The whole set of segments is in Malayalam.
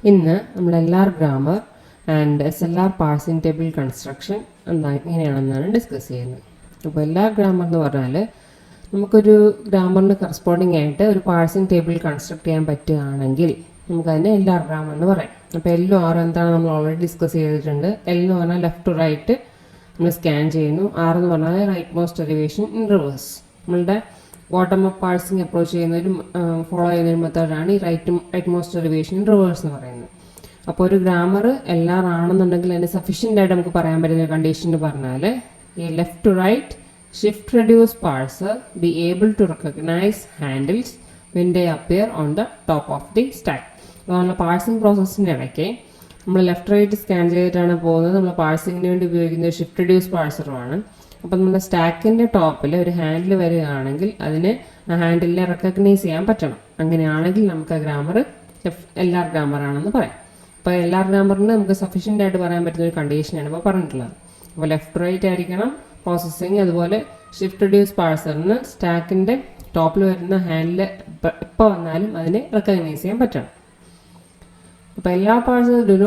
ഇന്ന് നമ്മളെല്ലാർ grammar and SLR parsing table construction എങ്ങനെയാണെന്നാണ് ഡിസ്കസ് ചെയ്യുന്നത്. അപ്പോൾ എല്ലാർ ഗ്രാമർ എന്ന് പറഞ്ഞാൽ നമുക്കൊരു ഗ്രാമറിന് കറസ്പോണ്ടിങ് ആയിട്ട് ഒരു പാഴ്സിംഗ് ടേബിൾ കൺസ്ട്രക്ട് ചെയ്യാൻ പറ്റുകയാണെങ്കിൽ നമുക്കതിനെ എല്ലാർ ഗ്രാമർ എന്ന് പറയാം. അപ്പോൾ എല്ലും ആറും എന്താണ് നമ്മൾ ഓൾറെഡി ഡിസ്കസ് ചെയ്തിട്ടുണ്ട്. എൽ എന്ന് പറഞ്ഞാൽ ലെഫ്റ്റ് ടു റൈറ്റ് നമ്മൾ സ്കാൻ ചെയ്യുന്നു. ആർ എന്ന് പറഞ്ഞാൽ right most derivation in reverse. നമ്മളുടെ ബോട്ടം അപ്പ് പാഴ്സിംഗ് അപ്രോച്ച് ചെയ്യുന്നതിലും ഫോളോ ചെയ്യുന്നൊരു മെത്തേഡാണ് ഈ right most derivation in reverse എന്ന് പറയുന്നത്. അപ്പോൾ ഒരു ഗ്രാമർ എല്ലാവരും ആണെന്നുണ്ടെങ്കിൽ അതിന് സഫീഷ്യൻ്റ് ആയിട്ട് നമുക്ക് പറയാൻ പറ്റുന്ന കണ്ടീഷൻ എന്ന് പറഞ്ഞാൽ ഈ left to right shift reduce parser be able to recognise handles when they appear on the top of the stack. അപ്പോൾ നമ്മൾ പാഴ്സിംഗ് പ്രോസസ്സിൻ്റെ ഇടയ്ക്ക് നമ്മൾ ലെഫ്റ്റ് റൈറ്റ് സ്കാൻ ചെയ്തിട്ടാണ് പോകുന്നത്. നമ്മൾ പാഴ്സിങ്ങിന് വേണ്ടി ഉപയോഗിക്കുന്ന ഒരു ഷിഫ്റ്റ് റെഡ്യൂസ് പാഴ്സറുമാണ്. അപ്പോൾ നമ്മുടെ സ്റ്റാക്കിൻ്റെ ടോപ്പിൽ ഒരു ഹാൻഡിൽ വരികയാണെങ്കിൽ അതിന് ആ ഹാൻഡിലിനെ റെക്കഗ്നൈസ് ചെയ്യാൻ പറ്റണം. അങ്ങനെയാണെങ്കിൽ നമുക്ക് ആ ഗ്രാമർ എല്ലാർ ഗ്രാമറാണെന്ന് പറയാം. അപ്പോൾ എല്ലാർ ഗ്രാമറിന് നമുക്ക് സഫീഷ്യൻ്റ് ആയിട്ട് പറയാൻ പറ്റുന്ന ഒരു കണ്ടീഷനാണ് ഇപ്പോൾ പറഞ്ഞിട്ടുള്ളത്. അപ്പോൾ ലെഫ്റ്റ് റൈറ്റ് ആയിരിക്കണം പ്രോസസ്സിങ്. അതുപോലെ ഷിഫ്റ്റ് റെഡ്യൂസ് പാഴ്സറിന് സ്റ്റാക്കിൻ്റെ ടോപ്പിൽ വരുന്ന ഹാൻഡിൽ എപ്പോൾ വന്നാലും അതിനെ റെക്കഗ്നൈസ് ചെയ്യാൻ പറ്റണം. അപ്പോൾ എല്ലാ പാഴ്സേഴ്സ് does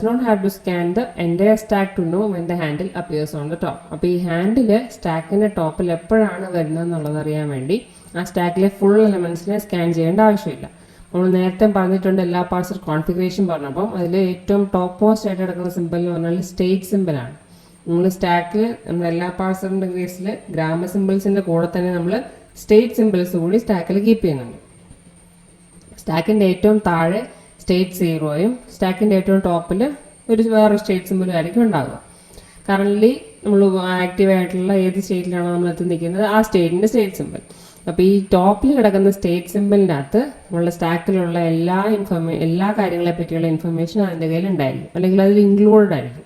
not have to scan the entire stack to know when the handle appears on the top. അപ്പോൾ ഈ ഹാൻഡിൽ സ്റ്റാക്കിൻ്റെ ടോപ്പിൽ എപ്പോഴാണ് വരുന്നത് എന്നുള്ളത് അറിയാൻ വേണ്ടി ആ സ്റ്റാക്കിലെ ഫുൾ എലമെൻറ്റ്സിനെ സ്കാൻ ചെയ്യേണ്ട ആവശ്യമില്ല. നമ്മൾ നേരത്തെ പറഞ്ഞിട്ടുണ്ട് എല്ലാ പാഴ്സർ കോൺഫിഗറേഷൻ പറഞ്ഞപ്പം അതിൽ ഏറ്റവും ടോപ്പ് മോസ്റ്റ് ആയിട്ട് കിടക്കുന്ന സിമ്പിൾ എന്ന് പറഞ്ഞാൽ സ്റ്റേറ്റ് സിമ്പിളാണ്. നമ്മൾ സ്റ്റാക്കിൽ നമ്മൾ എല്ലാ പാഴ്സറിൻ്റെ കേസിൽ ഗ്രാമർ സിമ്പിൾസിൻ്റെ കൂടെ തന്നെ നമ്മൾ സ്റ്റേറ്റ് സിമ്പിൾസ് കൂടി സ്റ്റാക്കിൽ കീപ്പ് ചെയ്യുന്നുണ്ട്. സ്റ്റാക്കിൻ്റെ ഏറ്റവും താഴെ സ്റ്റേറ്റ് 0യും സ്റ്റാക്കിൻ്റെ ഏറ്റവും ടോപ്പിൽ വേറെ സ്റ്റേറ്റ് സിമ്പിളും ആയിരിക്കും ഉണ്ടാകുക. കറൻ്റ്ലി നമ്മൾ ആക്റ്റീവ് ആയിട്ടുള്ള ഏത് സ്റ്റേറ്റിലാണോ നമ്മൾ എത്തി നിൽക്കുന്നത് ആ സ്റ്റേറ്റിൻ്റെ സ്റ്റേറ്റ് സിമ്പിൾ. അപ്പോൾ ഈ ടോപ്പിൽ കിടക്കുന്ന സ്റ്റേറ്റ് സിമ്പിളിൻ്റെ അകത്ത് നമ്മളുടെ സ്റ്റാക്കിലുള്ള എല്ലാ കാര്യങ്ങളെ പറ്റിയുള്ള ഇൻഫർമേഷൻ അതിൻ്റെ കയ്യിൽ ഉണ്ടായിരിക്കും, അല്ലെങ്കിൽ അതിൽ ഇൻക്ലൂഡഡ് ആയിരിക്കും.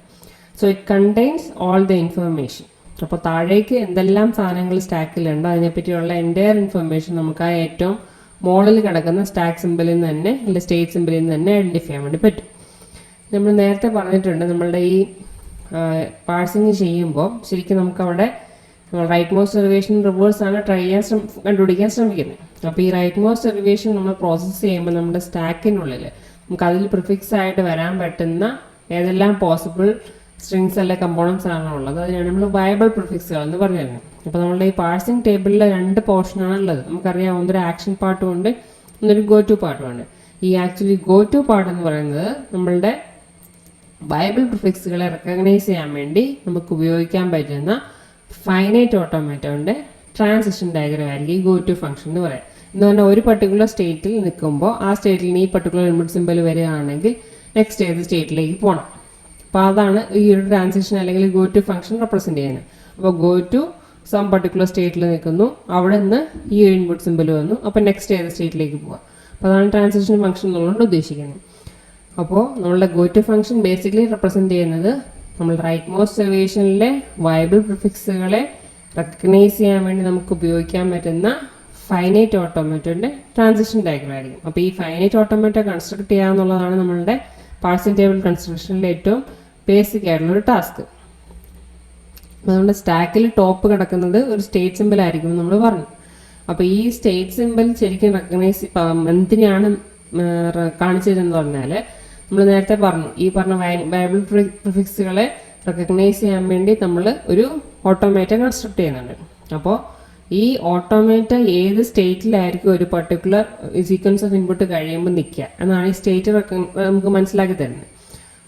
So it contains all the information. അപ്പോൾ താഴേക്ക് എന്തെല്ലാം സാധനങ്ങൾ സ്റ്റാക്കിലുണ്ടോ അതിനെപ്പറ്റിയുള്ള എൻ്റയർ ഇൻഫർമേഷൻ നമുക്ക് ആ ഏറ്റവും മോഡൽ കിടക്കുന്ന സ്റ്റാക്ക് സിമ്പിളിൽ നിന്ന് തന്നെ അല്ലെങ്കിൽ സ്റ്റേറ്റ് സിമ്പിളിൽ നിന്ന് തന്നെ ഐഡൻറ്റിഫൈ ചെയ്യാൻ വേണ്ടി പറ്റും. നമ്മൾ നേരത്തെ പറഞ്ഞിട്ടുണ്ട് നമ്മളുടെ ഈ പാഴ്സിങ് ചെയ്യുമ്പോൾ ശരിക്കും നമുക്കവിടെ റൈറ്റ് മോസ്റ്റ് ഡെറിവേഷൻ റിവേഴ്സ് ആണ് കണ്ടുപിടിക്കാൻ ശ്രമിക്കുന്നത്. അപ്പോൾ ഈ റൈറ്റ് മോസ്റ്റ് ഡെറിവേഷൻ നമ്മൾ പ്രോസസ്സ് ചെയ്യുമ്പോൾ നമ്മുടെ സ്റ്റാക്കിനുള്ളിൽ നമുക്ക് അതിൽ പ്രിഫിക്സ് ആയിട്ട് വരാൻ പറ്റുന്ന ഏതെല്ലാം പോസിബിൾ സ്ട്രിങ്സ് അല്ലെ കമ്പോണൻസ് ആണോ ഉള്ളത് അതിനാണ് നമ്മൾ വയബിൾ പ്രിഫിക്സുകൾ എന്ന് പറഞ്ഞിരുന്നത്. അപ്പോൾ നമ്മളുടെ ഈ പാഴ്സിംഗ് ടേബിളിലെ 2 പോർഷനാണ് ഉള്ളത്. നമുക്കറിയാം ഒന്നൊരു ആക്ഷൻ പാർട്ടും ഉണ്ട്, ഒന്നൊരു ഗോ ടു പാർട്ടുമുണ്ട്. ഈ ആക്ച്വലി ഗോ ടു പാർട്ട് എന്ന് പറയുന്നത് നമ്മളുടെ വയബിൾ പ്രിഫിക്സുകളെ റെക്കഗ്നൈസ് ചെയ്യാൻ വേണ്ടി നമുക്ക് ഉപയോഗിക്കാൻ പറ്റുന്ന ഫൈനൈറ്റ് ഓട്ടോമേറ്റോൻ്റെ ട്രാൻസിഷൻ ഡയഗ്രം ആയിരിക്കും ഈ ഗോ ടു ഫംഗ്ഷൻ എന്ന് പറയാം. എന്ന് പറഞ്ഞാൽ ഒരു പർട്ടിക്കുലർ സ്റ്റേറ്റിൽ നിൽക്കുമ്പോൾ ആ സ്റ്റേറ്റിൽ നിന്ന് ഈ പർട്ടിക്കുലർ ഇൻപുട്ട് സിമ്പിൾ വരികയാണെങ്കിൽ നെക്സ്റ്റ് ഏത് സ്റ്റേറ്റിലേക്ക് പോകണം. അപ്പോൾ അതാണ് ഈ ഒരു ട്രാൻസിഷൻ അല്ലെങ്കിൽ ഗോ ടു ഫംഗ്ഷൻ റെപ്രസെൻറ്റ് ചെയ്യുന്നത്. അപ്പോൾ ഗോ ടു സം പർട്ടിക്കുലർ സ്റ്റേറ്റിൽ നിൽക്കുന്നു, അവിടെ നിന്ന് ഈ ഒരു ഇൻപുട്ട് സിമ്പിൾ വന്നു, അപ്പോൾ നെക്സ്റ്റ് ഏത് സ്റ്റേറ്റിലേക്ക് പോകാം. അപ്പോൾ അതാണ് ട്രാൻസിഷൻ ഫംഗ്ഷൻ എന്നുള്ളത് ഉദ്ദേശിക്കുന്നത്. അപ്പോൾ നമ്മളുടെ go to function basically represent ചെയ്യുന്നത് നമ്മൾ റൈറ്റ് മോസ്റ്റ് ഡെറിവേഷനിലെ വയബിൾ പ്രിഫിക്സുകളെ റെക്കഗ്നൈസ് ചെയ്യാൻ വേണ്ടി നമുക്ക് ഉപയോഗിക്കാൻ പറ്റുന്ന ഫൈനൈറ്റ് ഓട്ടോമേറ്റോൻ്റെ ട്രാൻസിഷൻ ഡയഗ്രം ആയിരിക്കും. അപ്പോൾ ഈ ഫൈനൈറ്റ് ഓട്ടോമേറ്റോ കൺസ്ട്രക്ട് ചെയ്യുക എന്നുള്ളതാണ് നമ്മളുടെ പാഴ്സിംഗ് ടേബിൾ കൺസ്ട്രക്ഷനിലെ ഏറ്റവും ബേസിക് ആയിട്ടുള്ളൊരു ടാസ്ക്. അപ്പോൾ നമ്മുടെ സ്റ്റാക്കിൽ ടോപ്പ് കിടക്കുന്നത് ഒരു സ്റ്റേറ്റ് സിമ്പിൾ ആയിരിക്കും നമ്മൾ പറഞ്ഞു. അപ്പോൾ ഈ സ്റ്റേറ്റ് സിമ്പിൾ ശരിക്കും റെക്കഗ്നൈസ് എന്തിനാണ് കാണിച്ചതെന്ന് പറഞ്ഞാൽ നമ്മൾ നേരത്തെ പറഞ്ഞു ഈ പറഞ്ഞ വയബിൾ പ്രിഫിക്സുകളെ റെക്കഗ്നൈസ് ചെയ്യാൻ വേണ്ടി നമ്മൾ ഒരു ഓട്ടോമേറ്റ കൺസ്ട്രക്ട് ചെയ്യുന്നുണ്ട്. അപ്പോൾ ഈ ഓട്ടോമേറ്റ ഏത് സ്റ്റേറ്റിലായിരിക്കും ഒരു പർട്ടിക്കുലർ സീക്വൻസ് ഓഫ് ഇൻപുട്ട് കഴിയുമ്പോൾ നിൽക്കുക എന്നാണ് ഈ സ്റ്റേറ്റ് നമുക്ക് മനസ്സിലാക്കി തരുന്നത്.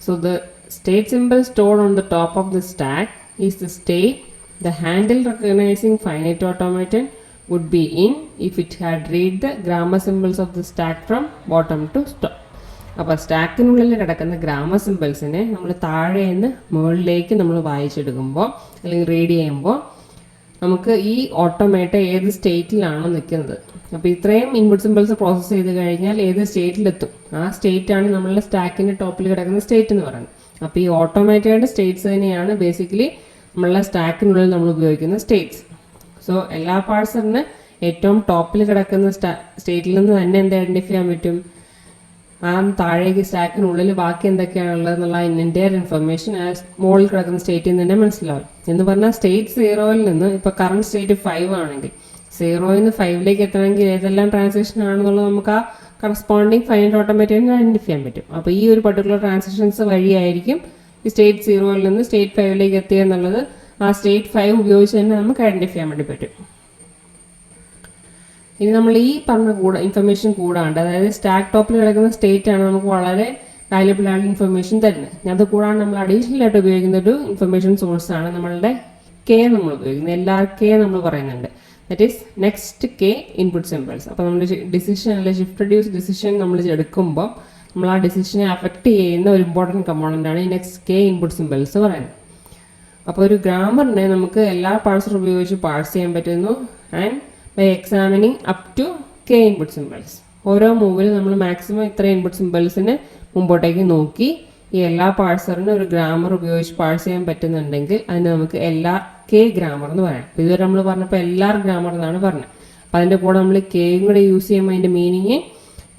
So the state simple stored on the top of the stack is the state the handle recognizing finite automaton would be in if it had read the grammar symbols of the stack from bottom to top. അപ്പോൾ സ്റ്റാക്കിനുള്ളിൽ കിടക്കുന്ന ഗ്രാമർ സിമ്പിൾസിനെ നമ്മൾ താഴെ നിന്ന് മുകളിലേക്ക് നമ്മൾ വായിച്ചെടുക്കുമ്പോൾ അല്ലെങ്കിൽ റീഡ് ചെയ്യുമ്പോൾ നമുക്ക് ഈ ഓട്ടോമേറ്റ ഏത് സ്റ്റേറ്റിലാണോ നിൽക്കുന്നത്. അപ്പോൾ ഇത്രയും ഇൻപുട്ട് സിമ്പിൾസ് പ്രോസസ്സ് ചെയ്ത് കഴിഞ്ഞാൽ ഏത് സ്റ്റേറ്റിലെത്തും ആ സ്റ്റേറ്റാണ് നമ്മളുടെ സ്റ്റാക്കിൻ്റെ ടോപ്പിൽ കിടക്കുന്ന സ്റ്റേറ്റ് എന്ന് പറയുന്നത്. അപ്പോൾ ഈ ഓട്ടോമേറ്റഡ് സ്റ്റേറ്റ്സ് തന്നെയാണ് ബേസിക്കലി നമ്മളുടെ സ്റ്റാക്കിനുള്ളിൽ നമ്മൾ ഉപയോഗിക്കുന്ന സ്റ്റേറ്റ്സ്. സോ എല്ലാ പാഴ്സറിന് ഏറ്റവും ടോപ്പിൽ കിടക്കുന്ന സ്റ്റേറ്റിൽ നിന്ന് തന്നെ എന്ത് ഐഡൻറ്റിഫൈ ചെയ്യാൻ പറ്റും, ആ താഴേക്ക് സ്റ്റാക്കിനുള്ളിൽ ബാക്കി എന്തൊക്കെയാണുള്ളത് എന്നുള്ള എൻ്റയർ ഇൻഫർമേഷൻ ആ മുകളിൽ കിടക്കുന്ന സ്റ്റേറ്റിൽ നിന്ന് തന്നെ മനസ്സിലാവും. എന്ന് പറഞ്ഞാൽ സ്റ്റേറ്റ് 0യിൽ നിന്ന് ഇപ്പോൾ കറണ്ട് സ്റ്റേറ്റ് 5 ആണെങ്കിൽ 0യിൽ നിന്ന് 5ലേക്ക് എത്തണമെങ്കിൽ ഏതെല്ലാം ട്രാൻസാക്ഷൻ ആണെന്നുള്ളത് നമുക്ക് ആ കറസ്പോണ്ടിങ് ഫൈനൈറ്റ് ഓട്ടോമാറ്റൈഡിനെ ഐഡൻറ്റിഫൈ ചെയ്യാൻ പറ്റും. അപ്പോൾ ഈ ഒരു പർട്ടിക്കുലർ ട്രാൻസാക്ഷൻസ് വഴിയായിരിക്കും ഈ സ്റ്റേറ്റ് 0 നിന്ന് സ്റ്റേറ്റ് 5 എത്തിയെന്നുള്ളത് ആ സ്റ്റേറ്റ് 5 ഉപയോഗിച്ച് തന്നെ നമുക്ക് ഐഡൻറ്റിഫൈ ചെയ്യാൻ വേണ്ടി പറ്റും. ഇനി നമ്മൾ ഈ പറഞ്ഞ ഇൻഫർമേഷൻ കൂടാണ്ട്, അതായത് സ്റ്റാക്ക് ടോപ്പിൽ കിടക്കുന്ന സ്റ്റേറ്റ് ആണ് നമുക്ക് വളരെ വാല്യബിൾ ആയിട്ടുള്ള ഇൻഫർമേഷൻ തരുന്നത്. അത് കൂടാണ്ട് നമ്മൾ അഡീഷണൽ ആയിട്ട് ഉപയോഗിക്കുന്ന ഒരു ഇൻഫർമേഷൻ സോഴ്സാണ് നമ്മളുടെ കെ നമ്മൾ ഉപയോഗിക്കുന്നത്. എല്ലാ കെ നമ്മൾ പറയുന്നുണ്ട്. That is next K input symbols. അപ്പോൾ നമ്മൾ ഡിസിഷൻ അല്ലെങ്കിൽ ഷിഫ്റ്റ് റെഡ്യൂസ് ഡിസിഷൻ നമ്മൾ എടുക്കുമ്പോൾ നമ്മൾ ആ ഡിസിഷനെ അഫക്റ്റ് ചെയ്യുന്ന ഒരു ഇമ്പോർട്ടൻറ്റ് കമ്പോണൻ്റ് ആണ് ഈ നെക്സ്റ്റ് കെ ഇൻപുട്ട് സിമ്പിൾസ് പറയുന്നത്. അപ്പോൾ ഒരു ഗ്രാമറിനെ നമുക്ക് എല്ലാ പാഴ്സറും ഉപയോഗിച്ച് പാഴ്സ് ചെയ്യാൻ പറ്റുന്നു. And by examining up to K input symbols. ഓരോ മൂവിലും നമ്മൾ മാക്സിമം ഇത്ര ഇൻപുട്ട് സിമ്പിൾസിന് മുമ്പോട്ടേക്ക് നോക്കി ഈ എല്ലാ പാഴ്സറിനും ഒരു ഗ്രാമർ ഉപയോഗിച്ച് പാഴ്സ് ചെയ്യാൻ പറ്റുന്നുണ്ടെങ്കിൽ അതിന് നമുക്ക് എല്ലാ കെ ഗ്രാമർ എന്ന് പറയാം. ഇതുവരെ നമ്മൾ പറഞ്ഞപ്പോൾ എല്ലാ ഗ്രാമർ എന്നാണ് പറഞ്ഞത്. അപ്പം അതിൻ്റെ കൂടെ നമ്മൾ കെയും കൂടെ യൂസ് ചെയ്യുമ്പോൾ അതിൻ്റെ meaning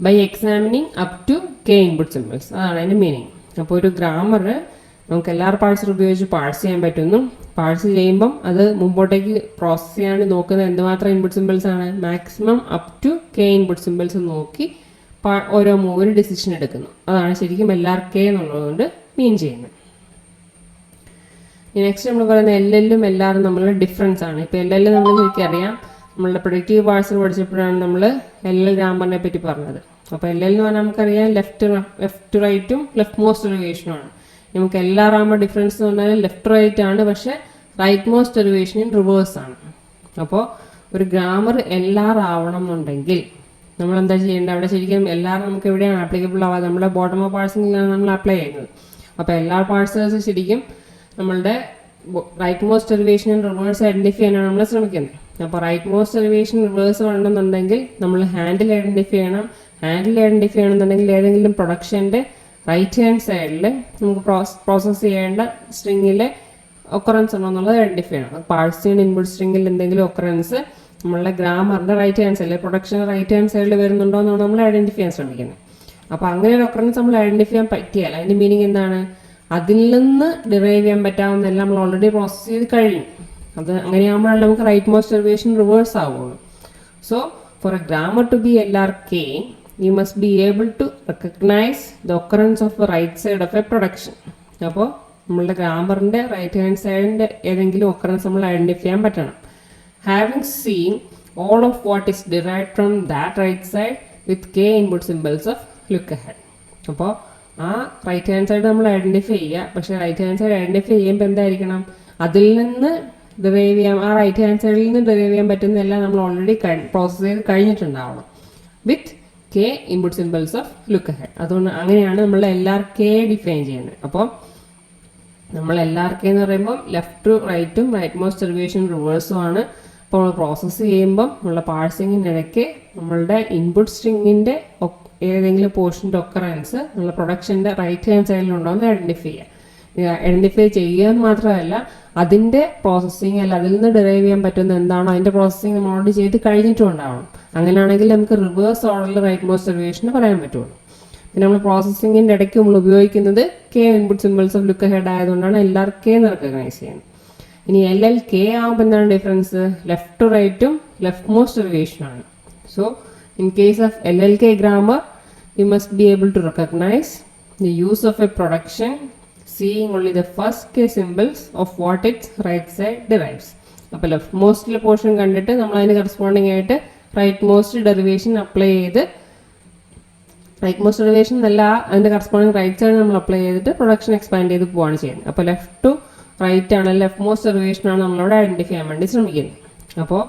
by examining up to K input symbols, അതാണ് അതിൻ്റെ മീനിങ്. അപ്പോൾ ഒരു ഗ്രാമർ നമുക്ക് എല്ലാ പാഴ്സർ ഉപയോഗിച്ച് പാഴ്സ് ചെയ്യാൻ പറ്റുന്നു. പാഴ്സ് ചെയ്യുമ്പം അത് മുമ്പോട്ടേക്ക് പ്രോസസ്സ് ചെയ്യാൻ നോക്കുന്നത് എന്തുമാത്രം ഇൻപുട്ട് സിമ്പിൾസ് ആണ്, maximum up to K input symbols നോക്കി ഓരോ മൂവിന് ഡിസിഷൻ എടുക്കുന്നു. അതാണ് ശരിക്കും കെ എന്നുള്ളതുകൊണ്ട് മീൻ ചെയ്യുന്നത്. നെക്സ്റ്റ് നമ്മൾ പറയുന്നത് എല്ലും എല്ലാവരും നമ്മളുടെ ഡിഫറൻസ് ആണ്. ഇപ്പോൾ നമ്മൾ ശരിക്കും അറിയാം, നമ്മളുടെ പ്രൊഡക്റ്റീവ് പാഴ്സർ പഠിച്ചപ്പോഴാണ് നമ്മൾ ഗ്രാമറിനെ പറ്റി പറഞ്ഞത്. അപ്പോൾ എന്ന് പറഞ്ഞാൽ നമുക്കറിയാം ലെഫ്റ്റ് റൈറ്റും ലെഫ്റ്റ് മോസ്റ്റ് ഡെറിവേഷനുമാണ്. നമുക്ക് എല്ലാ റാമ ഡിഫറൻസ് എന്ന് പറഞ്ഞാൽ ലെഫ്റ്റ് റൈറ്റ് ആണ്, പക്ഷേ റൈറ്റ് മോസ്റ്റ് ഡെറിവേഷനും റിവേഴ്സ് ആണ്. അപ്പോൾ ഒരു ഗ്രാമർ ആവണം എന്നുണ്ടെങ്കിൽ നമ്മൾ എന്താ ചെയ്യേണ്ടത്, അവിടെ ശരിക്കും നമുക്ക് എവിടെയാണ് ആപ്ലിക്കബിൾ ആവാതെ നമ്മുടെ ബോട്ടം ഓഫ് പാഴ്സിങ്ങിലാണ് നമ്മൾ അപ്ലൈ ചെയ്യുന്നത്. അപ്പോൾ എല്ലാ പാഴ്സേഴ്സ് ശരിക്കും നമ്മളുടെ റൈറ്റ് മോസ്റ്റ് ഡെറിവേഷനും റിവേഴ്സ് ഐഡൻറ്റിഫൈ ചെയ്യാനാണ് നമ്മൾ ശ്രമിക്കുന്നത്. അപ്പോൾ റൈറ്റ് മോസ്റ്റ് ഡെറിവേഷൻ റിവേഴ്സ് വേണമെന്നുണ്ടെങ്കിൽ നമ്മൾ ഹാൻഡിൽ ഐഡൻറ്റിഫൈ ചെയ്യണം. ഹാൻഡിൽ ഐഡൻറ്റിഫൈ ചെയ്യണമെന്നുണ്ടെങ്കിൽ ഏതെങ്കിലും പ്രൊഡക്ഷൻ്റെ റൈറ്റ് ഹാൻഡ് സൈഡിൽ നമുക്ക് പ്രോസസ്സ് ചെയ്യേണ്ട സ്ട്രിങ്ങിലെ ഒക്കറൻസ് ഉണ്ടോ എന്നുള്ളത് ഐഡൻറ്റിഫൈ ചെയ്യണം. പാഴ്സ് ചെയ്യുന്ന ഇൻപുട്ട് സ്ട്രിങ്ങിൽ എന്തെങ്കിലും ഒക്കറൻസ് നമ്മളുടെ ഗ്രാമറിൻ്റെ റൈറ്റ് ഹാൻഡ് സൈഡിൽ പ്രൊഡക്ഷൻ റൈറ്റ് ഹാൻഡ് സൈഡിൽ വരുന്നുണ്ടോ എന്നാണ് നമ്മൾ ഐഡൻറ്റിഫൈ ചെയ്യാൻ ശ്രമിക്കുന്നത്. അപ്പോൾ അങ്ങനെ ഒരു ഒക്കറൻസ് നമ്മൾ ഐഡൻറ്റിഫൈ ചെയ്യാൻ പറ്റിയാൽ അതിൻ്റെ മീനിങ് എന്താണ്, അതിൽ നിന്ന് ഡിറൈവ് ചെയ്യാൻ പറ്റാവുന്നതെല്ലാം നമ്മൾ ഓൾറെഡി പ്രോസസ്സ് ചെയ്ത് കഴിഞ്ഞു. അത് അങ്ങനെയാകുമ്പോഴാണ് നമുക്ക് റൈറ്റ് മോസ്റ്റ് ഡെറിവേഷൻ റിവേഴ്സ് ആവുള്ളൂ. So for a grammar to be K you must be able to recognize the occurrence of the right side of a production. അപ്പോൾ നമ്മളുടെ ഗ്രാമറിൻ്റെ റൈറ്റ് ഹാൻഡ് സൈഡിൻ്റെ ഏതെങ്കിലും ഒക്കറൻസ് നമ്മൾ ഐഡൻറ്റിഫൈ ചെയ്യാൻ പറ്റണം. Having seen all of what is derived from that right side with K input symbols of look ahead. അപ്പോൾ ആ റൈറ്റ് ഹാൻഡ് സൈഡ് നമ്മൾ ഐഡൻറ്റിഫൈ ചെയ്യുക. പക്ഷേ റൈറ്റ് ഹാൻഡ് സൈഡ് ഐഡൻറ്റിഫൈ ചെയ്യുമ്പോൾ എന്തായിരിക്കണം, അതിൽ നിന്ന് ഡിറൈവ് ചെയ്യാം, ആ റൈറ്റ് ഹാൻഡ് സൈഡിൽ നിന്ന് ഡിറൈവ് ചെയ്യാൻ പറ്റുന്നതെല്ലാം നമ്മൾ ഓൾറെഡി പ്രോസസ്സ് ചെയ്ത് കഴിഞ്ഞിട്ടുണ്ടാവണം with K input symbols of look ahead. അതുകൊണ്ട് അങ്ങനെയാണ് നമ്മൾ കെ ഡിഫൈൻ ചെയ്യുന്നത്. അപ്പോൾ നമ്മൾ കെ എന്ന് പറയുമ്പോൾ ലെഫ്റ്റ് റൈറ്റും റൈറ്റ് മോസ്റ്റ് ഡെറിവേഷൻ റിവേഴ്സും ആണ്. അപ്പോൾ നമ്മൾ പ്രോസസ്സ് ചെയ്യുമ്പം നമ്മളുടെ പാഴ്സിങ്ങിനിടയ്ക്ക് നമ്മളുടെ ഇൻപുട്ട് സ്ട്രിങ്ങിൻ്റെ ഏതെങ്കിലും പോർഷൻ്റെ ഒക്കറൻസ് നമ്മളുടെ പ്രൊഡക്ഷൻ്റെ റൈറ്റ് ഹാൻഡ് സൈഡിലുണ്ടോ എന്ന് ഐഡൻറ്റിഫൈ ചെയ്യുക. ഐഡൻറ്റിഫൈ ചെയ്യുക എന്ന് മാത്രമല്ല, അതിൻ്റെ പ്രോസസ്സിങ് അല്ല അതിൽ നിന്ന് ഡിറൈവ് ചെയ്യാൻ പറ്റുന്ന എന്താണോ അതിൻ്റെ പ്രോസസ്സിങ് നമ്മൾ ഓൾറെഡി ചെയ്ത് കഴിഞ്ഞിട്ടും ഉണ്ടാവണം. അങ്ങനെയാണെങ്കിൽ നമുക്ക് റിവേഴ്സ് ഓർഡറിൽ റൈറ്റ് മോസ്റ്റ് ഡെറിവേഷന് പറയാൻ പറ്റുള്ളൂ. പിന്നെ നമ്മൾ പ്രോസസ്സിങ്ങിൻ്റെ ഇടയ്ക്ക് നമ്മൾ ഉപയോഗിക്കുന്നത് K input symbols of look ahead ആയതുകൊണ്ടാണ് കെ എന്ന് റെക്കഗ്നൈസ് ചെയ്യുന്നത്. ഇനി കെ ആകുമ്പോൾ എന്താണ് ഡിഫറൻസ്, ലെഫ്റ്റ് റൈറ്റും ലെഫ്റ്റ് മോസ്റ്റ് ഡെറിവേഷനാണ്. So in case of K grammar you must be able to recognise the use of a production seeing only the first k symbols of what its right side derives. അപ്പോൾ ലെഫ്റ്റ് മോസ്റ്റിലെ പോർഷൻ കണ്ടിട്ട് നമ്മൾ അതിന് കറസ്പോണ്ടിങ് ആയിട്ട് റൈറ്റ് മോസ്റ്റ് ഡെറിവേഷൻ അപ്ലൈ ചെയ്ത് റൈറ്റ് മോസ്റ്റ് ഡെറിവേഷൻ അല്ല അതിൻ്റെ കറസ്പോണ്ടിങ് റൈറ്റ് സൈഡ് നമ്മൾ അപ്ലൈ ചെയ്തിട്ട് പ്രൊഡക്ഷൻ എക്സ്പാൻഡ് ചെയ്ത് പോവുകയാണ് ചെയ്യുന്നത്. അപ്പോൾ ലെഫ്റ്റ് ടു റൈറ്റ് ആണ്, ലെഫ്റ്റ് മോസ്റ്റ് ഡെറിവേഷൻ ആണ് നമ്മളവിടെ ഐഡൻറ്റിഫൈ ചെയ്യാൻ വേണ്ടി ശ്രമിക്കുന്നത്. അപ്പോൾ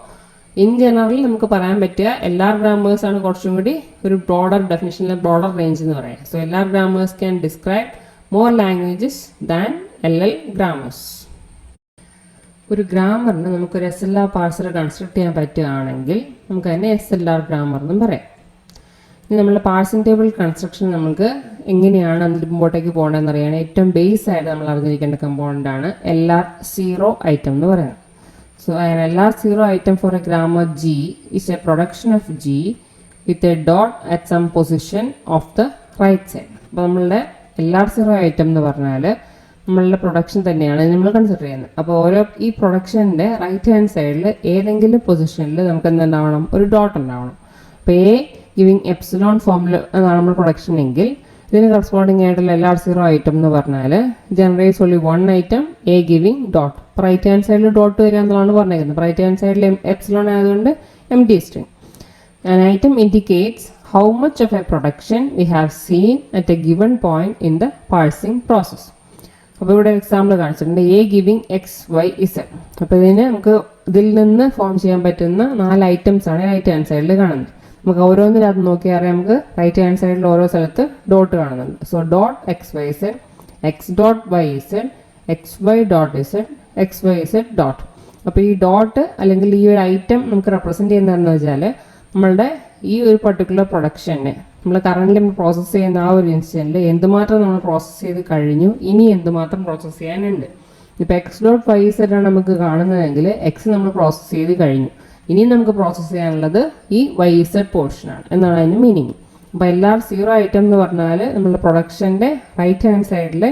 ഇൻ ജനറൽ നമുക്ക് പറയാൻ പറ്റുക ഗ്രാമേഴ്സാണ് കുറച്ചും കൂടി ഒരു ബ്രോഡർ ഡെഫിനിഷനിലെ ബ്രോഡർ റേഞ്ച് എന്ന് പറയാം. So grammars can describe more languages than grammars. ഒരു ഗ്രാമറിന് നമുക്കൊരു SLR പാഴ്സർ കൺസ്ട്രക്ട് ചെയ്യാൻ പറ്റുകയാണെങ്കിൽ നമുക്ക് അതിനെ SLR ഗ്രാമർ എന്നും പറയാം. ഇനി നമ്മളുടെ പാഴ്സിംഗ് ടേബിൾ കൺസ്ട്രക്ഷൻ നമുക്ക് എങ്ങനെയാണ് അതിൽ മുമ്പോട്ടേക്ക് പോകേണ്ടതെന്ന് അറിയാൻ ഏറ്റവും ബേസ് ആയിട്ട് നമ്മൾ അറിഞ്ഞിരിക്കേണ്ട കമ്പോണൻ്റ് ആണ് LR0 ഐറ്റം എന്ന് പറയുന്നത്. So LR0 item for a grammar G is a production of G with a dot at some position of the right side. അപ്പോൾ നമ്മളുടെ LR0 ഐറ്റം എന്ന് പറഞ്ഞാൽ നമ്മളുടെ പ്രൊഡക്ഷൻ തന്നെയാണ് നമ്മൾ കൺസിഡർ ചെയ്യുന്നത്. അപ്പോൾ ഈ പ്രൊഡക്ഷൻ്റെ റൈറ്റ് ഹാൻഡ് സൈഡിൽ ഏതെങ്കിലും പൊസിഷനിൽ നമുക്ക് എന്തുണ്ടാവണം, ഒരു ഡോട്ട് ഉണ്ടാവണം. അപ്പോൾ ഗിവിങ് എപ്സിലോൺ ഫോമിൽ എന്നാണ് നമ്മൾ പ്രൊഡക്ഷൻ എങ്കിൽ ഇതിന് കറസ്പോണ്ടിങ് ആയിട്ടുള്ള LR0 ഐറ്റം എന്ന് പറഞ്ഞാൽ generates only one item A giving dot. Right hand സൈഡിൽ ഡോട്ട് വരിക എന്നുള്ളതാണ് പറഞ്ഞിരിക്കുന്നത്. റൈറ്റ് ഹാൻഡ് സൈഡിൽ എപ്സിലോൺ ആയതുകൊണ്ട് empty string. An item indicates how much of a production we have seen at a given point in the parsing process. അപ്പോൾ ഇവിടെ എക്സാമ്പിൾ കാണിച്ചിട്ടുണ്ട് എ ഗിവിങ് XYZ. അപ്പോൾ ഇതിന് നമുക്ക് ഇതിൽ നിന്ന് ഫോം ചെയ്യാൻ പറ്റുന്ന 4 ഐറ്റംസ് ആണ് റൈറ്റ് ഹാൻഡ് സൈഡിൽ കാണുന്നത്. നമുക്ക് ഓരോന്നിനകത്ത് നോക്കിയാൽ അറിയാം നമുക്ക് റൈറ്റ് ഹാൻഡ് സൈഡിൽ ഓരോ സ്ഥലത്ത് ഡോട്ട് കാണുന്നുണ്ട്. So dot XYZ, X.YZ, XY.Z, XYZ dot. അപ്പോൾ ഈ ഡോട്ട് അല്ലെങ്കിൽ ഈ ഒരു ഐറ്റം നമുക്ക് റെപ്രസെൻറ്റ് ചെയ്യുന്നതെന്ന് വെച്ചാൽ നമ്മളുടെ ഈ ഒരു പർട്ടിക്കുലർ പ്രൊഡക്ഷന് നമ്മൾ കറൻ്റ് പ്രോസസ്സ് ചെയ്യുന്ന ആ ഒരു ഇൻസ്റ്റൻറ്റിൽ എന്തുമാത്രം നമ്മൾ പ്രോസസ്സ് ചെയ്ത് കഴിഞ്ഞു, ഇനി എന്തുമാത്രം പ്രോസസ്സ് ചെയ്യാനുണ്ട്. ഇപ്പോൾ X.YZ ആണ് നമുക്ക് കാണുന്നതെങ്കിൽ എക്സ് നമ്മൾ പ്രോസസ്സ് ചെയ്ത് കഴിഞ്ഞു, ഇനി നമുക്ക് പ്രോസസ്സ് ചെയ്യാനുള്ളത് ഈ YZ പോർഷനാണ് എന്നാണ് അതിന് മീനിങ്. അപ്പോൾ LR0 ഐറ്റം എന്ന് പറഞ്ഞാൽ നമ്മുടെ പ്രൊഡക്ഷൻ്റെ റൈറ്റ് ഹാൻഡ് സൈഡിൽ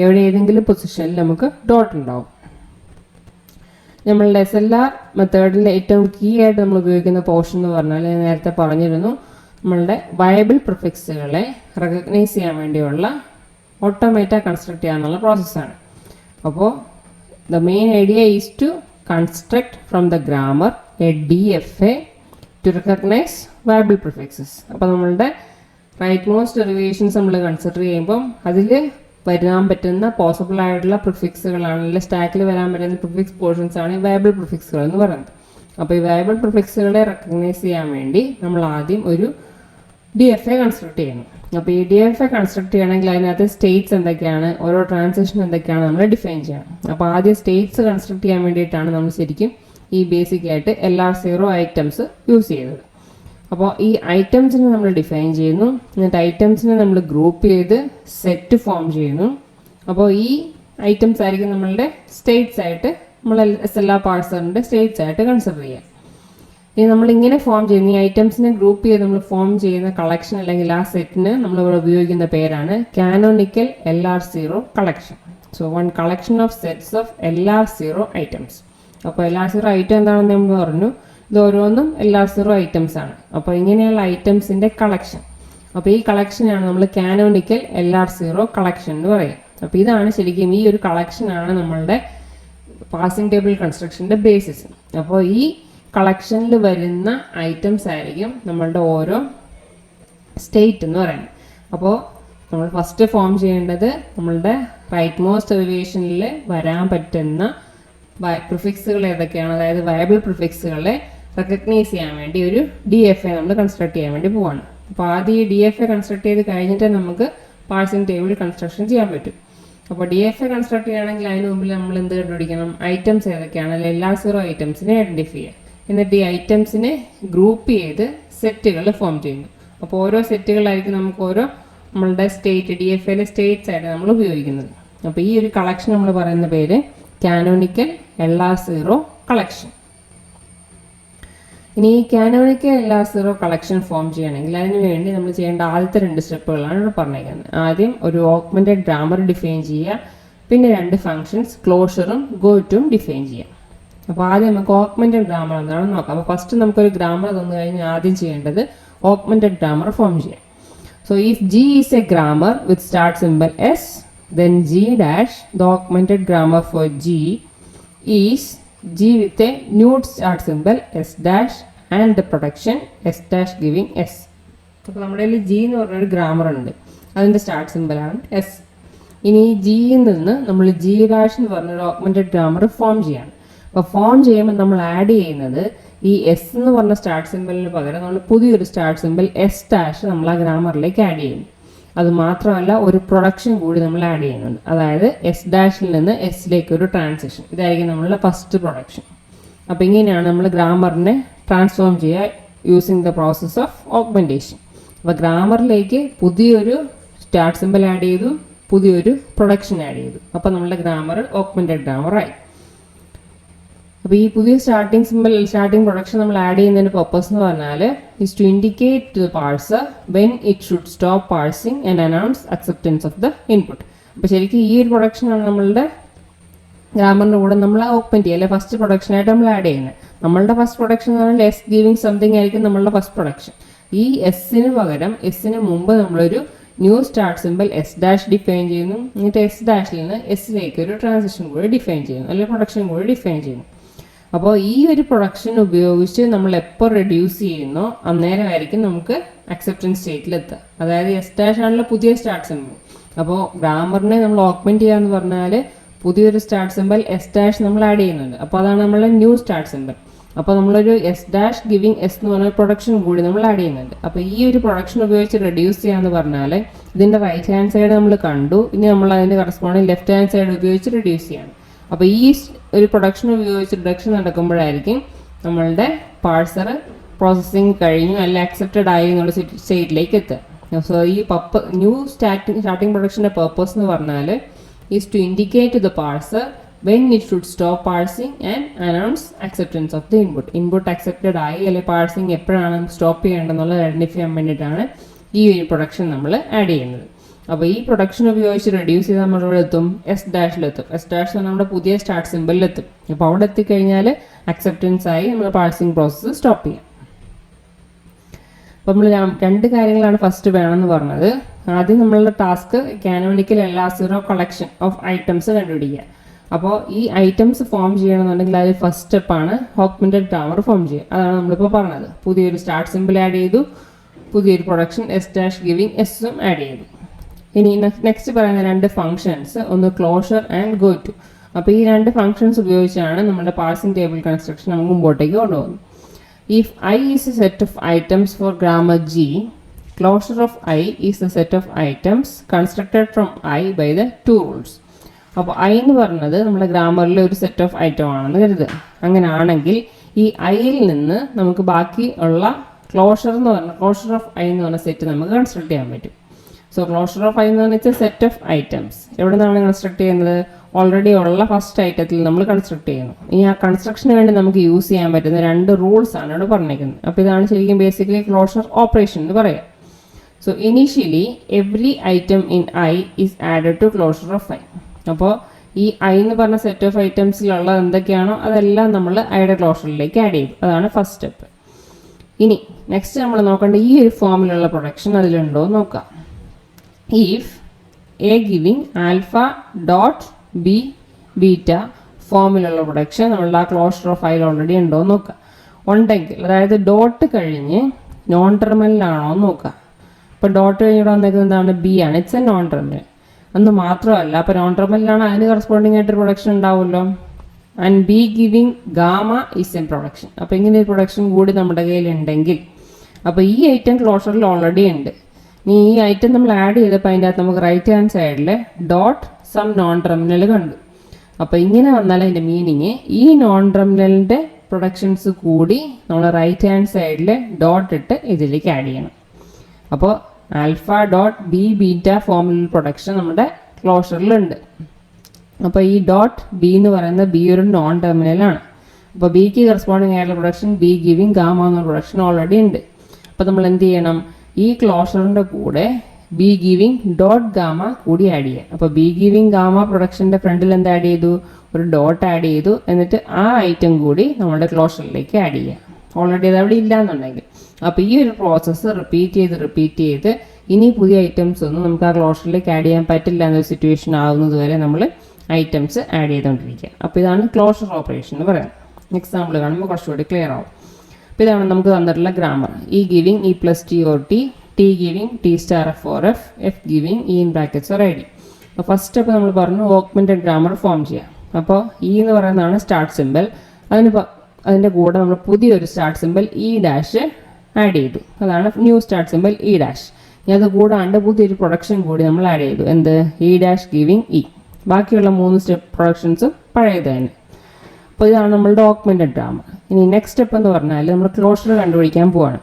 എവിടെ ഏതെങ്കിലും പൊസിഷനിൽ നമുക്ക് ഡോട്ട് ഉണ്ടാവും. നമ്മളുടെ SLR മെത്തേഡിൻ്റെ ഏറ്റവും കീ ആയിട്ട് നമ്മൾ ഉപയോഗിക്കുന്ന പോർഷൻ എന്ന് പറഞ്ഞാൽ ഞാൻ നേരത്തെ പറഞ്ഞിരുന്നു, നമ്മളുടെ വയബിൾ പ്രിഫിക്സുകളെ റെക്കഗ്നൈസ് ചെയ്യാൻ വേണ്ടിയുള്ള ഓട്ടോമേറ്റ കൺസ്ട്രക്ട് ചെയ്യാനുള്ള പ്രോസസ്സാണ്. അപ്പോൾ the main idea is to construct from the grammar a DFA to recognise viable prefixes. അപ്പോൾ നമ്മളുടെ റൈറ്റ് മോസ്റ്റ് ഡെറിവേഷൻസ് നമ്മൾ കൺസിഡർ ചെയ്യുമ്പം അതിൽ വരാൻ പറ്റുന്ന പോസിബിൾ ആയിട്ടുള്ള പ്രിഫിക്സുകളാണ്, അല്ലെങ്കിൽ സ്റ്റാക്കിൽ വരാൻ പറ്റുന്ന പ്രിഫിക്സ് പോർഷൻസ് ആണ് ഈ വയബിൾ പ്രിഫിക്സുകൾ എന്ന് പറയുന്നത്. അപ്പോൾ ഈ വയബിൾ പ്രിഫിക്സുകളെ റെക്കഗ്നൈസ് ചെയ്യാൻ വേണ്ടി നമ്മൾ ആദ്യം ഒരു DFA കൺസ്ട്രക്ട് ചെയ്യണം. അപ്പോൾ ഈ DFA കൺസ്ട്രക്ട് ചെയ്യണമെങ്കിൽ അതിനകത്ത് സ്റ്റേറ്റ്സ് എന്തൊക്കെയാണ്, ഓരോ ട്രാൻസിഷൻ എന്തൊക്കെയാണ് നമ്മൾ ഡിഫൈൻ ചെയ്യണം. അപ്പോൾ ആദ്യം സ്റ്റേറ്റ്സ് കൺസ്ട്രക്ട് ചെയ്യാൻ വേണ്ടിയിട്ടാണ് നമ്മൾ ശരിക്കും ഈ ബേസിക് ആയിട്ട് LR0 ഐറ്റംസ് യൂസ് ചെയ്തത്. അപ്പോൾ ഈ ഐറ്റംസിനെ നമ്മൾ ഡിഫൈൻ ചെയ്യുന്നു, എന്നിട്ട് ഐറ്റംസിനെ നമ്മൾ ഗ്രൂപ്പ് ചെയ്ത് സെറ്റ് ഫോം ചെയ്യുന്നു. അപ്പോൾ ഈ ഐറ്റംസ് ആയിരിക്കും നമ്മളുടെ സ്റ്റേറ്റ്സ് ആയിട്ട് നമ്മൾ SLR പാഴ്സറിൻ്റെ സ്റ്റേറ്റ്സ് ആയിട്ട് കൺസിഡർ ചെയ്യാം. ഇനി നമ്മളിങ്ങനെ ഫോം ചെയ്യുന്ന ഈ ഐറ്റംസിനെ ഗ്രൂപ്പ് ചെയ്ത് നമ്മൾ ഫോം ചെയ്യുന്ന കളക്ഷൻ അല്ലെങ്കിൽ ആ സെറ്റിന് നമ്മളിവിടെ ഉപയോഗിക്കുന്ന പേരാണ് canonical LR0 collection. So one collection of sets of LR0 items. അപ്പോൾ LR0 ഐറ്റം എന്താണെന്ന് നമ്മൾ പറഞ്ഞു, ഇത് ഓരോന്നും LR0 ഐറ്റംസ് ആണ്. അപ്പോൾ ഇങ്ങനെയുള്ള ഐറ്റംസിൻ്റെ കളക്ഷൻ, അപ്പോൾ ഈ കളക്ഷനാണ് നമ്മൾ കാനോണിക്കൽ LR0 കളക്ഷൻ എന്ന് പറയും. അപ്പോൾ ഇതാണ് ശരിക്കും ഈ ഒരു കളക്ഷനാണ് നമ്മളുടെ പാസിംഗ് ടേബിൾ കൺസ്ട്രക്ഷൻ്റെ ബേസിസ്. അപ്പോൾ ഈ കളക്ഷനിൽ വരുന്ന ഐറ്റംസ് ആയിരിക്കും നമ്മളുടെ ഓരോ സ്റ്റേറ്റ് എന്ന് പറയുന്നത്. അപ്പോൾ നമ്മൾ ഫസ്റ്റ് ഫോം ചെയ്യേണ്ടത് നമ്മളുടെ റൈറ്റ് മോസ്റ്റ് ഡെറിവേഷനിൽ വരാൻ പറ്റുന്ന പ്രിഫിക്സുകൾ ഏതൊക്കെയാണ്, അതായത് വയബിൾ പ്രിഫിക്സുകളെ റെക്കഗ്നൈസ് ചെയ്യാൻ വേണ്ടി ഒരു DFA നമ്മൾ കൺസ്ട്രക്ട് ചെയ്യാൻ വേണ്ടി പോവാണ്. അപ്പോൾ ആദ്യം ഈ DFA കൺസ്ട്രക്ട് ചെയ്ത് കഴിഞ്ഞിട്ട് നമുക്ക് പാഴ്സിംഗ് ടേബിൾ കൺസ്ട്രക്ഷൻ ചെയ്യാൻ പറ്റും. അപ്പോൾ DFA കൺസ്ട്രക്ട് ചെയ്യുകയാണെങ്കിൽ അതിന് മുമ്പിൽ നമ്മൾ എന്ത് കണ്ടുപിടിക്കണം, ഐറ്റംസ് ഏതൊക്കെയാണ്, അല്ലെങ്കിൽ LR0 ഐറ്റംസിനെ ഐഡൻറ്റിഫൈ ചെയ്യുക. എന്നിട്ട് ഈ ഐറ്റംസിനെ ഗ്രൂപ്പ് ചെയ്ത് സെറ്റുകൾ ഫോം ചെയ്യുന്നു. അപ്പോൾ ഓരോ സെറ്റുകളായിരിക്കും നമുക്ക് ഓരോ നമ്മളുടെ സ്റ്റേറ്റ് DFAയിലെ സ്റ്റേറ്റ്സ് ആയിട്ട് നമ്മൾ ഉപയോഗിക്കുന്നത്. അപ്പോൾ ഈ ഒരു കളക്ഷൻ നമ്മൾ പറയുന്ന പേര് കാനോണിക്കൽ LR0 കളക്ഷൻ. ഇനി ഈ കാനോണിക്കൽ LR0 കളക്ഷൻ ഫോം ചെയ്യണമെങ്കിൽ അതിന് വേണ്ടി നമ്മൾ ചെയ്യേണ്ട ആദ്യത്തെ 2 സ്റ്റെപ്പുകളാണ് ഇവിടെ പറഞ്ഞിരിക്കുന്നത്. ആദ്യം ഒരു ഓഗ്മെന്റഡ് ഗ്രാമർ ഡിഫൈൻ ചെയ്യുക, പിന്നെ 2 ഫംഗ്ഷൻസ് ക്ലോഷറും ഗോറ്റും ഡിഫൈൻ ചെയ്യുക. അപ്പോൾ ആദ്യം നമുക്ക് ഓഗ്മെന്റഡ് ഗ്രാമർ എന്താണെന്ന് നോക്കാം. അപ്പോൾ ഫസ്റ്റ് നമുക്കൊരു ഗ്രാമർ തന്നു കഴിഞ്ഞാൽ ആദ്യം ചെയ്യേണ്ടത് ഓഗ്മെന്റഡ് ഗ്രാമർ ഫോം ചെയ്യാം. So if G is a grammar with start symbol S, then G dash, the augmented grammar for G is G with a nude start symbol S dash and the production S dash giving S. അപ്പോൾ നമ്മുടെ കയ്യിൽ G എന്ന് പറഞ്ഞൊരു ഗ്രാമർ ഉണ്ട്, അതിൻ്റെ സ്റ്റാർട്ട് സിമ്പിളാണ് S. ഇനി ഈ Gയിൽ നിന്ന് നമ്മൾ G dash എന്ന് പറഞ്ഞൊരു ഓഗ്മെന്റഡ് ഗ്രാമർ ഫോം ചെയ്യാണ്. അപ്പോൾ ഫോം ചെയ്യുമ്പോൾ നമ്മൾ ആഡ് ചെയ്യുന്നത് ഈ എസ് എന്ന് പറഞ്ഞ സ്റ്റാർട്ട് സിമ്പിളിന് പകരം നമ്മൾ പുതിയൊരു സ്റ്റാർട്ട് സിമ്പിൾ S dash നമ്മൾ ആ ഗ്രാമറിലേക്ക് ആഡ് ചെയ്യുന്നു. അത് മാത്രമല്ല ഒരു പ്രൊഡക്ഷൻ കൂടി നമ്മൾ ആഡ് ചെയ്യുന്നുണ്ട്, അതായത് S ഡാഷിൽ നിന്ന് എസിലേക്ക് ഒരു ട്രാൻസിഷൻ. ഇതായിരിക്കും നമ്മളുടെ ഫസ്റ്റ് പ്രൊഡക്ഷൻ. അപ്പോൾ ഇങ്ങനെയാണ് നമ്മൾ ഗ്രാമറിനെ ട്രാൻസ്ഫോം ചെയ്യുക using the process of augmentation. അപ്പോൾ ഗ്രാമറിലേക്ക് പുതിയൊരു സ്റ്റാർട്ട് സിമ്പിൾ ആഡ് ചെയ്തു, പുതിയൊരു പ്രൊഡക്ഷൻ ആഡ് ചെയ്തു. അപ്പോൾ നമ്മളുടെ ഗ്രാമർ ഓഗ്മെൻറ്റഡ് ഗ്രാമറായി. അപ്പോൾ ഈ പുതിയ സ്റ്റാർട്ടിംഗ് പ്രൊഡക്ഷൻ നമ്മൾ ആഡ് ചെയ്യുന്നതിൻ്റെ പർപ്പസ് എന്ന് പറഞ്ഞാൽ is to indicate to the parser when it should stop parsing and announce acceptance of the input. അപ്പോൾ ശരിക്കും ഈ ഒരു പ്രൊഡക്ഷനാണ് നമ്മളുടെ ഗ്രാമറിൻ്റെ കൂടെ നമ്മൾ ഓഗ്മെൻറ്റ് ചെയ്യുക, അല്ലെങ്കിൽ ഫസ്റ്റ് പ്രൊഡക്ഷനായിട്ട് നമ്മൾ ആഡ് ചെയ്യുന്നത്. നമ്മളുടെ ഫസ്റ്റ് പ്രൊഡക്ഷൻ എന്ന് പറഞ്ഞാൽ എസ് ഗിവിങ് സംതിങ് ആയിരിക്കും നമ്മളുടെ ഫസ്റ്റ് പ്രൊഡക്ഷൻ. ഈ എസ്സിന് പകരം എസ്സിന് മുമ്പ് നമ്മളൊരു new start simple S dash define ചെയ്യുന്നു. എന്നിട്ട് എസ് ഡാഷിൽ നിന്ന് എസ്സിലേക്ക് ഒരു ട്രാൻസിഷൻ കൂടി ഡിഫൈൻ ചെയ്യുന്നു, അല്ലെങ്കിൽ പ്രൊഡക്ഷൻ കൂടി ഡിഫൈൻ ചെയ്യുന്നു. അപ്പോൾ ഈ ഒരു പ്രൊഡക്ഷൻ ഉപയോഗിച്ച് നമ്മൾ എപ്പോൾ റെഡ്യൂസ് ചെയ്യുന്നോ അന്നേരമായിരിക്കും നമുക്ക് അക്സെപ്റ്റൻസ് സ്റ്റേറ്റിലെത്തുക. അതായത് എസ് ഡാഷ് ആണല്ലോ പുതിയ സ്റ്റാർട്ട് സിമ്പിൾ. അപ്പോൾ ഗ്രാമറിനെ നമ്മൾ ഓഗ്മെൻറ്റ് ചെയ്യാന്ന് പറഞ്ഞാൽ പുതിയൊരു സ്റ്റാർട്ട് സിമ്പിൾ എസ് ഡാഷ് നമ്മൾ ആഡ് ചെയ്യുന്നുണ്ട്. അപ്പോൾ അതാണ് നമ്മളെ ന്യൂ സ്റ്റാർട്ട് സിമ്പിൾ. അപ്പോൾ നമ്മളൊരു എസ് ഡാഷ് ഗിവിങ് എസ് എന്ന് പറഞ്ഞ പ്രൊഡക്ഷൻ കൂടി നമ്മൾ ആഡ് ചെയ്യുന്നുണ്ട്. അപ്പോൾ ഈ ഒരു പ്രൊഡക്ഷൻ ഉപയോഗിച്ച് റെഡ്യൂസ് ചെയ്യാന്ന് പറഞ്ഞാൽ ഇതിൻ്റെ റൈറ്റ് ഹാൻഡ് സൈഡ് നമ്മൾ കണ്ടു, ഇനി നമ്മൾ അതിൻ്റെ കറസ്പോണ്ടിങ് ലെഫ്റ്റ് ഹാൻഡ് സൈഡ് ഉപയോഗിച്ച് റെഡ്യൂസ് ചെയ്യണം. അപ്പോൾ ഈ ഒരു പ്രൊഡക്ഷൻ ഉപയോഗിച്ച് റിഡക്ഷൻ നടക്കുമ്പോഴായിരിക്കും നമ്മളുടെ പാഴ്സർ പ്രോസസ്സിങ് കഴിഞ്ഞു അല്ല അക്സെപ്റ്റഡ് ആയി എന്നുള്ള സ്റ്റേറ്റിലേക്ക് എത്തുക. സോ ഈ ന്യൂ സ്റ്റാർട്ടിംഗ് പ്രൊഡക്ഷൻ്റെ പർപ്പസ് എന്ന് പറഞ്ഞാൽ is to indicate the parser when it should stop parsing and announce acceptance of the input. Input accepted ആയി അല്ലെങ്കിൽ പാഴ്സിങ് എപ്പോഴാണ് സ്റ്റോപ്പ് ചെയ്യേണ്ടതെന്നുള്ളത് ഐഡൻറ്റിഫൈ ചെയ്യാൻ വേണ്ടിയിട്ടാണ് ഈ ഒരു പ്രൊഡക്ഷൻ നമ്മൾ ആഡ് ചെയ്യുന്നത്. അപ്പോൾ ഈ പ്രൊഡക്ഷൻ ഉപയോഗിച്ച് റെഡ്യൂസ് ചെയ്ത് നമ്മളിവിടെ എത്തും, എസ് ഡാഷിലെത്തും. എസ് ഡാഷ് നമ്മുടെ പുതിയ സ്റ്റാർട്ട് സിമ്പിളിലെത്തും. അപ്പോൾ അവിടെ എത്തിക്കഴിഞ്ഞാൽ അക്സെപ്റ്റൻസ് ആയി നമ്മൾ പാഴ്സിങ് പ്രോസസ്സ് സ്റ്റോപ്പ് ചെയ്യാം. അപ്പോൾ നമ്മൾ രണ്ട് കാര്യങ്ങളാണ് ഫസ്റ്റ് വേണമെന്ന് പറഞ്ഞത്. ആദ്യം നമ്മളുടെ task canonical LR0 collection of items കണ്ടുപിടിക്കുക. അപ്പോൾ ഈ ഐറ്റംസ് ഫോം ചെയ്യണമെന്നുണ്ടെങ്കിൽ അതിൽ ഫസ്റ്റ് സ്റ്റെപ്പാണ് ഓഗ്മെന്റഡ് ഗ്രാമർ ഫോം ചെയ്യുക. അതാണ് നമ്മളിപ്പോൾ പറഞ്ഞത്. പുതിയൊരു സ്റ്റാർട്ട് സിമ്പിൾ ആഡ് ചെയ്തു, പുതിയൊരു പ്രൊഡക്ഷൻ എസ് ഡാഷ് ഗിവിങ് എസും ആഡ് ചെയ്തു. ഇനി നെക്സ്റ്റ് പറയുന്ന രണ്ട് ഫംഗ്ഷൻസ്, ഒന്ന് ക്ലോഷർ ആൻഡ് ഗോ ടു. അപ്പോൾ ഈ രണ്ട് ഫംഗ്ഷൻസ് ഉപയോഗിച്ചാണ് നമ്മുടെ പാഴ്സിംഗ് ടേബിൾ കൺസ്ട്രക്ഷൻ നമുക്ക് മുമ്പോട്ടേക്ക് കൊണ്ടുപോകുന്നത്. If I is a set of items for grammar G, closure of I is a set of items constructed from I by the two rules. അപ്പോൾ ഐ എന്ന് പറയുന്നത് നമ്മുടെ ഗ്രാമറിലെ ഒരു സെറ്റ് ഓഫ് ഐറ്റം ആണെന്ന് കരുതുക. അങ്ങനെ ആണെങ്കിൽ ഈ ഐയിൽ നിന്ന് നമുക്ക് ബാക്കി ഉള്ള ക്ലോഷർ ഓഫ് ഐ എന്ന് പറഞ്ഞ സെറ്റ് നമുക്ക് കൺസ്ട്രക്ട് ചെയ്യാൻ പറ്റും. സോ ക്ലോഷർ ഓഫ് ഐ എന്ന് പറഞ്ഞാൽ സെറ്റ് ഓഫ് ഐറ്റംസ് എവിടെ നിന്നാണ് കൺസ്ട്രക്ട് ചെയ്യുന്നത്? ഓൾറെഡി ഉള്ള ഫസ്റ്റ് ഐറ്റത്തിൽ നമ്മൾ കൺസ്ട്രക്ട് ചെയ്യുന്നു. ഇനി ആ കൺസ്ട്രക്ഷന് വേണ്ടി നമുക്ക് യൂസ് ചെയ്യാൻ പറ്റുന്ന രണ്ട് റൂൾസ് ആണ് ഇവിടെ പറഞ്ഞിരിക്കുന്നത്. അപ്പോൾ ഇതാണ് ശരിക്കും ബേസിക്കലി ക്ലോഷർ ഓപ്പറേഷൻ എന്ന് പറയാം. So initially every item in I is added to closure of I. അപ്പോൾ ഈ ഐ എന്ന് പറഞ്ഞ സെറ്റ് ഓഫ് ഐറ്റംസിലുള്ള എന്തൊക്കെയാണോ അതെല്ലാം നമ്മൾ ഐയുടെ ക്ലോഷറിലേക്ക് ആഡ് ചെയ്തു. അതാണ് ഫസ്റ്റ് സ്റ്റെപ്പ്. ഇനി നെക്സ്റ്റ് നമ്മൾ നോക്കേണ്ട ഈ ഒരു ഫോമിലുള്ള പ്രൊഡക്ഷൻ അതിലുണ്ടോ എന്ന് നോക്കാം. If A giving alpha dot B beta ഫോമിലുള്ള പ്രൊഡക്ഷൻ നമ്മളുടെ ആ ക്ലോഷർ ഓഫ് ഐയിൽ ഓൾറെഡി ഉണ്ടോ എന്ന് നോക്കാം. ഉണ്ടെങ്കിൽ, അതായത് ഡോട്ട് കഴിഞ്ഞ് നോൺ ടെർമിനലാണോ എന്ന് നോക്കാം. ഇപ്പോൾ ഡോട്ട് കഴിഞ്ഞ് ഇവിടെ വന്നേക്കുന്നത് എന്താണ്? ബി ആണ്. It's A non terminal. അന്ന് മാത്രമല്ല, അപ്പോൾ നോൺ ടെർമിനലാണ്, അതിന് കറസ്പോണ്ടിങ് ആയിട്ട് പ്രൊഡക്ഷൻ ഉണ്ടാവുമല്ലോ. And B giving gamma is N production. അപ്പോൾ ഇങ്ങനെ ഒരു പ്രൊഡക്ഷൻ കൂടി നമ്മുടെ കയ്യിലുണ്ടെങ്കിൽ, അപ്പോൾ ഈ ഐറ്റം ക്ലോഷറിൽ ഓൾറെഡി ഉണ്ട്. ഇനി ഈ ഐറ്റം നമ്മൾ ആഡ് ചെയ്തപ്പോൾ അതിൻ്റെ അകത്ത് നമുക്ക് റൈറ്റ് ഹാൻഡ് സൈഡിൽ ഡോട്ട് സം നോൺ ടെർമിനൽ കണ്ടു. അപ്പോൾ ഇങ്ങനെ വന്നാൽ അതിൻ്റെ മീനിങ് ഈ നോൺ ടെർമിനലിൻ്റെ പ്രൊഡക്ഷൻസ് കൂടി നമ്മൾ റൈറ്റ് ഹാൻഡ് സൈഡിൽ ഡോട്ട് ഇട്ട് ഇതിലേക്ക് ആഡ് ചെയ്യണം. അപ്പോൾ ആൽഫ ഡോട്ട് ബി ബീറ്റ ഫോമിൽ പ്രൊഡക്ഷൻ നമ്മുടെ ക്ലോഷറിലുണ്ട്. അപ്പോൾ ഈ ഡോട്ട് ബി എന്ന് പറയുന്നത് ബി ഒരു നോൺ ടെർമിനലാണ്. അപ്പോൾ ബിക്ക് കറസ്പോണ്ടിങ് ആയിട്ടുള്ള പ്രൊഡക്ഷൻ ബി ഗിവിങ് ഗാമ എന്ന പ്രൊഡക്ഷൻ ഓൾറെഡി ഉണ്ട്. അപ്പോൾ നമ്മൾ എന്ത് ചെയ്യണം? ഈ ക്ലോഷറിൻ്റെ കൂടെ ബി ഗിവിങ് ഡോട്ട് ഗാമ കൂടി ആഡ് ചെയ്യുക. അപ്പോൾ ബി ഗിവിങ് ഗാമ പ്രൊഡക്ഷൻ്റെ ഫ്രണ്ടിൽ എന്ത് ആഡ് ചെയ്തു? ഒരു ഡോട്ട് ആഡ് ചെയ്തു. എന്നിട്ട് ആ ഐറ്റം കൂടി നമ്മുടെ ക്ലോഷറിലേക്ക് ആഡ് ചെയ്യുക. ഓൾറെഡി അത് അവിടെ ഇല്ല എന്നുണ്ടെങ്കിൽ. അപ്പോൾ ഈ ഒരു പ്രോസസ്സ് റിപ്പീറ്റ് ചെയ്ത് ഇനി പുതിയ ഐറ്റംസ് ഒന്നും നമുക്ക് ആ ക്ലോഷറിലേക്ക് ആഡ് ചെയ്യാൻ പറ്റില്ല എന്നൊരു സിറ്റുവേഷൻ ആകുന്നത് വരെ നമ്മൾ ഐറ്റംസ് ആഡ് ചെയ്തുകൊണ്ടിരിക്കുക. അപ്പോൾ ഇതാണ് ക്ലോഷർ ഓപ്പറേഷൻ എന്ന് പറയുന്നത്. എക്സാമ്പിൾ കാണുമ്പോൾ കുറച്ചുകൂടി ക്ലിയർ ആവും. അപ്പോൾ ഇതാണ് നമുക്ക് തന്നിട്ടുള്ള grammar. E giving E plus T or T, T giving T star F or F, F giving E in brackets or I D. അപ്പോൾ ഫസ്റ്റ് സ്റ്റെപ്പ് നമ്മൾ പറഞ്ഞു ഓഗ്മെന്റഡ് ഗ്രാമർ ഫോം ചെയ്യാം. അപ്പോൾ ഇ എന്ന് പറയുന്നതാണ് സ്റ്റാർട്ട് സിമ്പിൾ. അതിൻ്റെ കൂടെ നമ്മൾ പുതിയൊരു start simple E dash add ചെയ്തു. അതാണ് new start simple E dash. ഇനി അത് കൂടാണ്ട് പുതിയൊരു പ്രൊഡക്ഷൻ കൂടി നമ്മൾ ആഡ് ചെയ്തു. എന്ത്? E dash giving E. ബാക്കിയുള്ള 3 സ്റ്റെപ്പ് പ്രൊഡക്ഷൻസും പഴയത് തന്നെ. അപ്പോൾ ഇതാണ് നമ്മളുടെ ഓഗ്മെന്റഡ് ഗ്രാമർ. ഇനി നെക്സ്റ്റ് സ്റ്റെപ്പ് എന്ന് പറഞ്ഞാൽ നമ്മൾ ക്ലോഷർ കണ്ടുപിടിക്കാൻ പോവാണ്.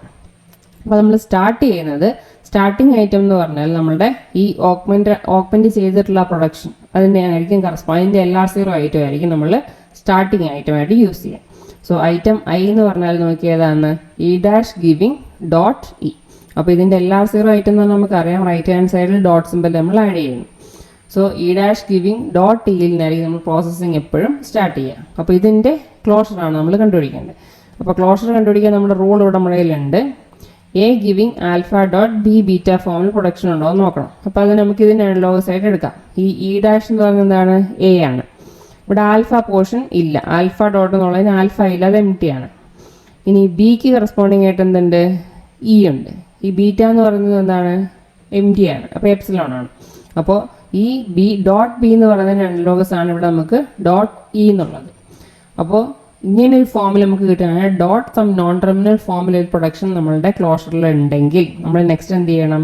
അപ്പോൾ നമ്മൾ സ്റ്റാർട്ട് ചെയ്യുന്നത് സ്റ്റാർട്ടിങ് ഐറ്റം എന്ന് പറഞ്ഞാൽ നമ്മളുടെ ഈ ഓഗ്മെന്റ് ചെയ്തിട്ടുള്ള പ്രൊഡക്ഷൻ അതിൻ്റെ ആയിരിക്കും അതിൻ്റെ LR0 ഐറ്റം ആയിരിക്കും നമ്മൾ സ്റ്റാർട്ടിങ് ഐറ്റമായിട്ട് യൂസ് ചെയ്യാം. സോ ഐറ്റം ഐ എന്ന് പറഞ്ഞാൽ നോക്കിയതാണ് E dash giving dot E. അപ്പോൾ ഇതിൻ്റെ LR0 ഐറ്റം എന്ന് പറഞ്ഞാൽ നമുക്കറിയാം റൈറ്റ് ഹാൻഡ് സൈഡിൽ ഡോട്ട് സിമ്പിൾ നമ്മൾ ആഡ് ചെയ്യുന്നു. So E dash giving dot ഇയിൽ നിന്നായിരിക്കും നമ്മൾ പ്രോസസ്സിങ് എപ്പോഴും സ്റ്റാർട്ട് ചെയ്യുക. അപ്പോൾ ഇതിൻ്റെ ക്ലോഷറാണ് നമ്മൾ കണ്ടുപിടിക്കേണ്ടത്. അപ്പോൾ ക്ലോഷർ കണ്ടുപിടിക്കാൻ നമ്മുടെ റൂൾ ഇവിടെ നമ്മുടെ കയ്യിലുണ്ട്. A giving alpha dot B beta ഫോമിൽ പ്രൊഡക്ഷൻ ഉണ്ടോ എന്ന് നോക്കണം. അപ്പോൾ അത് നമുക്ക് ഇതിന് അനലോഗസ് ആയിട്ട് എടുക്കാം. ഈ ഇ ഡാഷ് എന്ന് പറയുന്നത് എന്താണ്? എ ആണ്. ഇവിടെ ആൽഫ പോർഷൻ ഇല്ല, ആൽഫ ഡോട്ട് എന്നുള്ളതിന് ആൽഫ ഇല്ല, അത് എം ടി ആണ്. ഇനി ബിക്ക് കറസ്പോണ്ടിങ് ആയിട്ട് എന്തുണ്ട്? ഇ ഉണ്ട്. ഈ ബീറ്റ എന്ന് പറയുന്നത് എന്താണ്? എം ടി ആണ്, അപ്പോൾ എപ്സിലോൺ ആണ്. അപ്പോൾ ഈ ബി ഡോട്ട് ബി എന്ന് പറയുന്നതിന് അനലോഗസ് ആണ് ഇവിടെ നമുക്ക് ഡോട്ട് ഇ എന്നുള്ളത്. അപ്പോൾ ഇങ്ങനെ ഒരു ഫോമിൽ നമുക്ക് കിട്ടുകയാണെങ്കിൽ ഡോട്ട് സം നോൺ ടെർമിനൽ ഫോമിൽ ഒരു പ്രൊഡക്ഷൻ നമ്മളുടെ ക്ലോഷറിൽ ഉണ്ടെങ്കിൽ നമ്മൾ നെക്സ്റ്റ് എന്ത് ചെയ്യണം?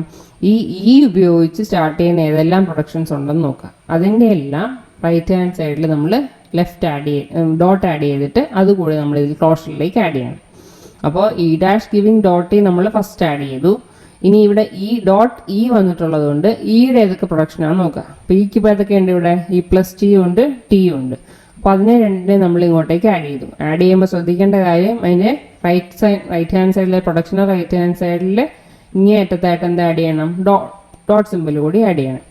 ഈ ഉപയോഗിച്ച് സ്റ്റാർട്ട് ചെയ്യുന്ന ഏതെല്ലാം പ്രൊഡക്ഷൻസ് ഉണ്ടെന്ന് നോക്കാം. അതിൻ്റെ എല്ലാം റൈറ്റ് ഹാൻഡ് സൈഡിൽ നമ്മൾ ലെഫ്റ്റ് ഡോട്ട് ആഡ് ചെയ്തിട്ട് അതുകൂടി നമ്മൾ ഇതിൽ ക്ലോഷറിലേക്ക് ആഡ് ചെയ്യണം. അപ്പോൾ E dash giving dot E നമ്മൾ ഫസ്റ്റ് ആഡ് ചെയ്തു. ഇനി ഇവിടെ ഈ ഡോട്ട് ഇ വന്നിട്ടുള്ളത് കൊണ്ട് ഇയുടെ ഏതൊക്കെ പ്രൊഡക്ഷനാണെന്ന് നോക്കാം. അപ്പോൾ ഇക്ക് ഇപ്പോൾ ഏതൊക്കെ ഉണ്ട്? ഇവിടെ ഇ പ്ലസ് ടി ഉണ്ട്, ടി ഉണ്ട്. അപ്പോൾ അതിനെ രണ്ടിനെ നമ്മൾ ഇങ്ങോട്ടേക്ക് ആഡ് ചെയ്തു. ആഡ് ചെയ്യുമ്പോൾ ശ്രദ്ധിക്കേണ്ട കാര്യം അതിൻ്റെ റൈറ്റ് ഹാൻഡ് സൈഡിലെ പ്രൊഡക്ഷന് റൈറ്റ് ഹാൻഡ് സൈഡിൽ ഇങ്ങേ അറ്റത്തായിട്ട് എന്താ ആഡ് ചെയ്യണം? ഡോട്ട് സിമ്പിൾ കൂടി ആഡ് ചെയ്യണം.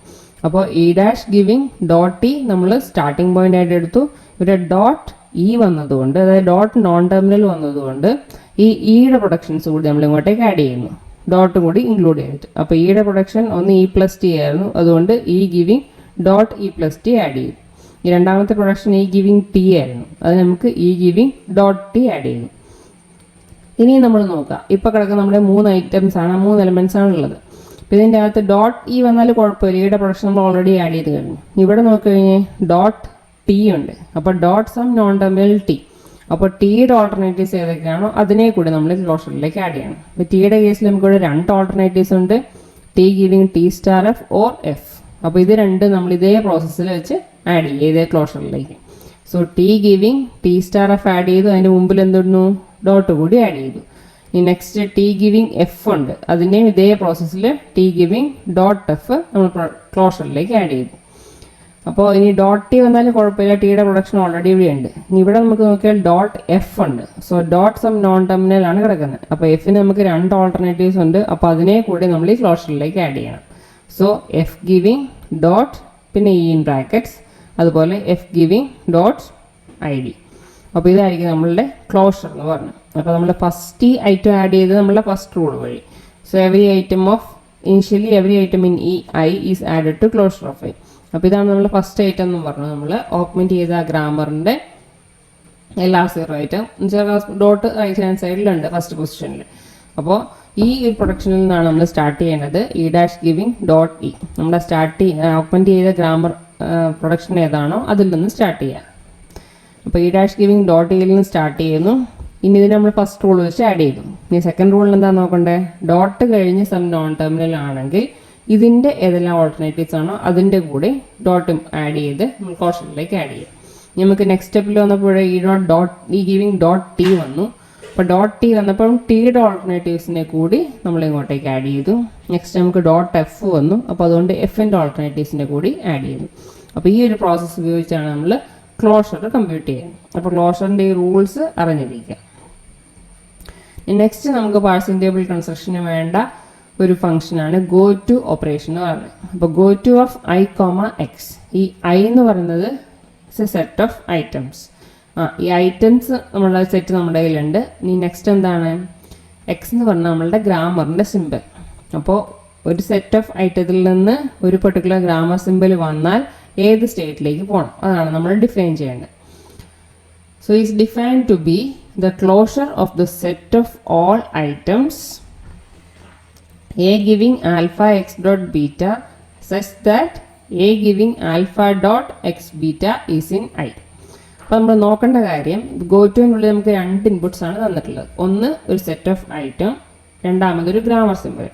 അപ്പോൾ E dash giving dot E നമ്മൾ സ്റ്റാർട്ടിംഗ് പോയിന്റ് ആയിട്ട് എടുത്തു. ഇവിടെ ഡോട്ട് ഇ വന്നതുകൊണ്ട്, അതായത് ഡോട്ട് നോൺ ടെർമിനൽ വന്നതുകൊണ്ട് ഈ ഇയുടെ പ്രൊഡക്ഷൻസ് കൂടി നമ്മൾ ഇങ്ങോട്ടേക്ക് ആഡ് ചെയ്യുന്നു, ഡോട്ടും കൂടി ഇൻക്ലൂഡ് ചെയ്തിട്ട്. അപ്പോൾ ഇയുടെ പ്രൊഡക്ഷൻ ഒന്ന് ഇ പ്ലസ് ടി ആയിരുന്നു, അതുകൊണ്ട് E giving dot E plus T add ചെയ്തു. ഈ രണ്ടാമത്തെ പ്രൊഡക്ഷൻ ഇ ഗിവിങ് ടി ആയിരുന്നു, അത് നമുക്ക് E giving dot T add ചെയ്തു. ഇനി നമ്മൾ നോക്കാം, ഇപ്പോൾ കിടക്കുന്ന നമ്മുടെ 3 ഐറ്റംസ് ആണ്, 3 എലമെന്റ്സ് ആണുള്ളത്. അപ്പോൾ ഇതിൻ്റെ അകത്ത് ഡോട്ട് ഇ വന്നാൽ കുഴപ്പമില്ല, ഇയുടെ പ്രൊഡക്ഷൻ നമ്മൾ ഓൾറെഡി ആഡ് ചെയ്ത് കഴിഞ്ഞു. ഇവിടെ നോക്കിക്കഴിഞ്ഞാൽ ഡോട്ട് ടി ഉണ്ട്, അപ്പോൾ dot some non terminal T. അപ്പോൾ ടിയുടെ ഓൾട്ടർനേറ്റീവ്സ് ഏതൊക്കെയാണോ അതിനെ കൂടി നമ്മൾ ക്ലോഷറിലേക്ക് ആഡ് ചെയ്യണം. അപ്പോൾ ടിയുടെ കേസിൽ നമുക്കിവിടെ 2 ഓൾട്ടർനേറ്റീവ്സ് ഉണ്ട്, T giving T star F or F. അപ്പോൾ ഇത് രണ്ടും നമ്മൾ ഇതേ പ്രോസസ്സിൽ വെച്ച് ആഡ് ചെയ്യും ഇതേ ക്ലോഷറിലേക്ക്. So T giving T star F add ചെയ്തു, അതിൻ്റെ മുമ്പിൽ എന്തിടുന്നു? ഡോട്ട് കൂടി ആഡ് ചെയ്തു. ഇനി നെക്സ്റ്റ് ടി ഗിവിങ് എഫ് ഉണ്ട്, അതിനെയും ഇതേ പ്രോസസ്സിൽ ടി ഗിവിങ് ഡോട്ട് എഫ് നമ്മൾ ക്ലോഷറിലേക്ക് ആഡ് ചെയ്തു. അപ്പോൾ ഇനി ഡോട്ട് ടി വന്നാലും കുഴപ്പമില്ല, ടിയുടെ പ്രൊഡക്ഷൻ ഓൾറെഡി ഇവിടെ ഉണ്ട്. ഇനി ഇവിടെ നമുക്ക് നോക്കിയാൽ ഡോട്ട് എഫ് ഉണ്ട്, so dot some non terminal ആണ് കിടക്കുന്നത്. അപ്പോൾ എഫിന് നമുക്ക് 2 ഓൾട്ടർനേറ്റീവ്സ് ഉണ്ട്, അപ്പോൾ അതിനെ കൂടി നമ്മൾ ഈ ക്ലോഷറിലേക്ക് ആഡ് ചെയ്യണം. സോ എഫ് ഗിവിങ് ഡോട്ട് പിന്നെ ഇ ഇൻ ബ്രാക്കറ്റ്സ്, അതുപോലെ F giving dot I D. അപ്പോൾ ഇതായിരിക്കും നമ്മളുടെ ക്ലോഷർ എന്ന് പറഞ്ഞു. അപ്പോൾ നമ്മൾ ഫസ്റ്റ് ഐറ്റം ആഡ് ചെയ്ത് നമ്മളുടെ ഫസ്റ്റ് റൂൾ വഴി. So every item in E I is added to closure of I. അപ്പോൾ ഇതാണ് നമ്മൾ ഫസ്റ്റ് ഐറ്റം എന്ന് പറഞ്ഞു. നമ്മൾ ഓഗ്മെന്റ് ചെയ്ത ഗ്രാമറിൻ്റെ എല്ലാ 0 ഐറ്റം ഡോട്ട് റൈറ്റ് ഹാൻഡ് സൈഡിലുണ്ട് ഫസ്റ്റ് പൊസിഷനിൽ. അപ്പോൾ ഈ ഒരു പ്രൊഡക്ഷനിൽ നിന്നാണ് നമ്മൾ സ്റ്റാർട്ട് ചെയ്യേണ്ടത്. E dash giving dot E നമ്മുടെ ഓഗ്മെന്റ് ചെയ്ത ഗ്രാമർ പ്രൊഡക്ഷൻ ഏതാണോ അതിൽ നിന്ന് സ്റ്റാർട്ട് ചെയ്യുക. അപ്പോൾ ഇ ഡാഷ് ഗിവിങ് ഡോട്ട് ഇയിൽ നിന്ന് സ്റ്റാർട്ട് ചെയ്യുന്നു. ഇനി ഇതിന് നമ്മൾ ഫസ്റ്റ് റൂൾ വെച്ച് ആഡ് ചെയ്തു. ഇനി സെക്കൻഡ് റൂളിൽ എന്താ നോക്കണ്ടേ? ഡോട്ട് കഴിഞ്ഞ് സം നോൺ ടെർമിനൽ ആണെങ്കിൽ ഇതിൻ്റെ ഏതെല്ലാം ഓൾട്ടർനേറ്റീവ്സ് ആണോ അതിൻ്റെ കൂടെ ഡോട്ടും ആഡ് ചെയ്ത് നമ്മൾ ക്ലോഷറിലേക്ക് ആഡ് ചെയ്യും. നമുക്ക് നെക്സ്റ്റ് സ്റ്റെപ്പിൽ വന്നപ്പോൾ ഈ ഗിവിങ് ഡോട്ട് ടി വന്നു. അപ്പോൾ ഡോട്ട് ടി വന്നപ്പം ടിയുടെ ഓൾട്ടർനേറ്റീവ്സിനെ കൂടി നമ്മൾ ഇങ്ങോട്ടേക്ക് ആഡ് ചെയ്തു. നെക്സ്റ്റ് നമുക്ക് ഡോട്ട് എഫ് വന്നു, അപ്പോൾ അതുകൊണ്ട് എഫിൻ്റെ ഓൾട്ടർനേറ്റീവ്സിനെ കൂടി ആഡ് ചെയ്തു. അപ്പോൾ ഈ ഒരു പ്രോസസ്സ് ഉപയോഗിച്ചാണ് നമ്മൾ ക്ലോഷർ കമ്പ്യൂട്ട് ചെയ്യുന്നത്. അപ്പോൾ ക്ലോഷറിൻ്റെ ഈ റൂൾസ് അറിഞ്ഞിരിക്കുക. നെക്സ്റ്റ് നമുക്ക് പാഴ്സിംഗ് ടേബിൾ കൺസ്ട്രക്ഷന് വേണ്ട ഒരു ഫംഗ്ഷനാണ് ഗോ ടു ഓപ്പറേഷൻ എന്ന് പറയുന്നത്. അപ്പോൾ go to of I comma X, ഈ ഐ എന്ന് പറയുന്നത് സെറ്റ് ഓഫ് ഐറ്റംസ്. ഈ ഐറ്റംസ് നമ്മളുടെ സെറ്റ് നമ്മുടെ കയ്യിലുണ്ട്. ഇനി നെക്സ്റ്റ് എന്താണ്? എക്സ് എന്ന് പറഞ്ഞാൽ നമ്മളുടെ ഗ്രാമറിൻ്റെ സിമ്പിൾ. അപ്പോൾ ഒരു സെറ്റ് ഓഫ് ഐറ്റത്തിൽ നിന്ന് ഒരു പെർട്ടിക്കുലർ ഗ്രാമർ സിമ്പിൾ വന്നാൽ ഏത് സ്റ്റേറ്റിലേക്ക് പോകണം അതാണ് നമ്മൾ ഡിഫൈൻ ചെയ്യേണ്ടത്. So is defined to be the closure of the set of all items A giving alpha X dot beta such that A giving alpha dot X beta is in I. അപ്പോൾ നമ്മൾ നോക്കേണ്ട കാര്യം, ഗോ ടുവിനുള്ളിൽ നമുക്ക് 2 ഇൻപുട്സ് ആണ് തന്നിട്ടുള്ളത്. ഒന്ന് ഒരു സെറ്റ് ഓഫ് ഐറ്റം, രണ്ടാമതൊരു ഗ്രാമർ സിമ്പിൾ.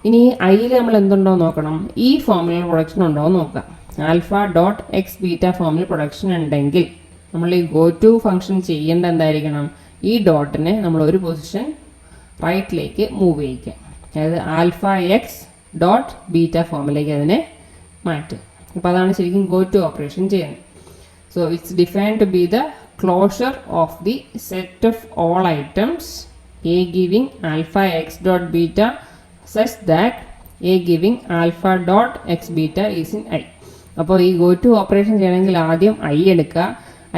ഇനി ഐയിൽ നമ്മൾ എന്തുണ്ടോ നോക്കണം, ഈ ഫോമിൽ പ്രൊഡക്ഷൻ ഉണ്ടോ എന്ന് നോക്കാം. ആൽഫ ഡോട്ട് എക്സ് ബീറ്റ ഫോമിൽ പ്രൊഡക്ഷൻ ഉണ്ടെങ്കിൽ നമ്മൾ ഈ ഗോ ടു ഫംഗ്ഷൻ ചെയ്യേണ്ട എന്തായിരിക്കണം? ഈ ഡോട്ടിനെ നമ്മൾ ഒരു പൊസിഷൻ റൈറ്റിലേക്ക് മൂവ് ചെയ്യിക്കാം. അതായത് ആൽഫ എക്സ് ഡോട്ട് ബീറ്റ ഫോമിലേക്ക് അതിനെ മാറ്റുക. അപ്പോൾ അതാണ് ശരിക്കും ഗോ ടു ഓപ്പറേഷൻ ചെയ്യുന്നത്. So it's defined to be the closure of the set of all items A giving alpha x dot beta such that A giving alpha dot x beta is in I. അപ്പോൾ ഈ ഗോ ടു ഓപ്പറേഷൻ ചെയ്യണമെങ്കിൽ ആദ്യം ഐ എടുക്കുക.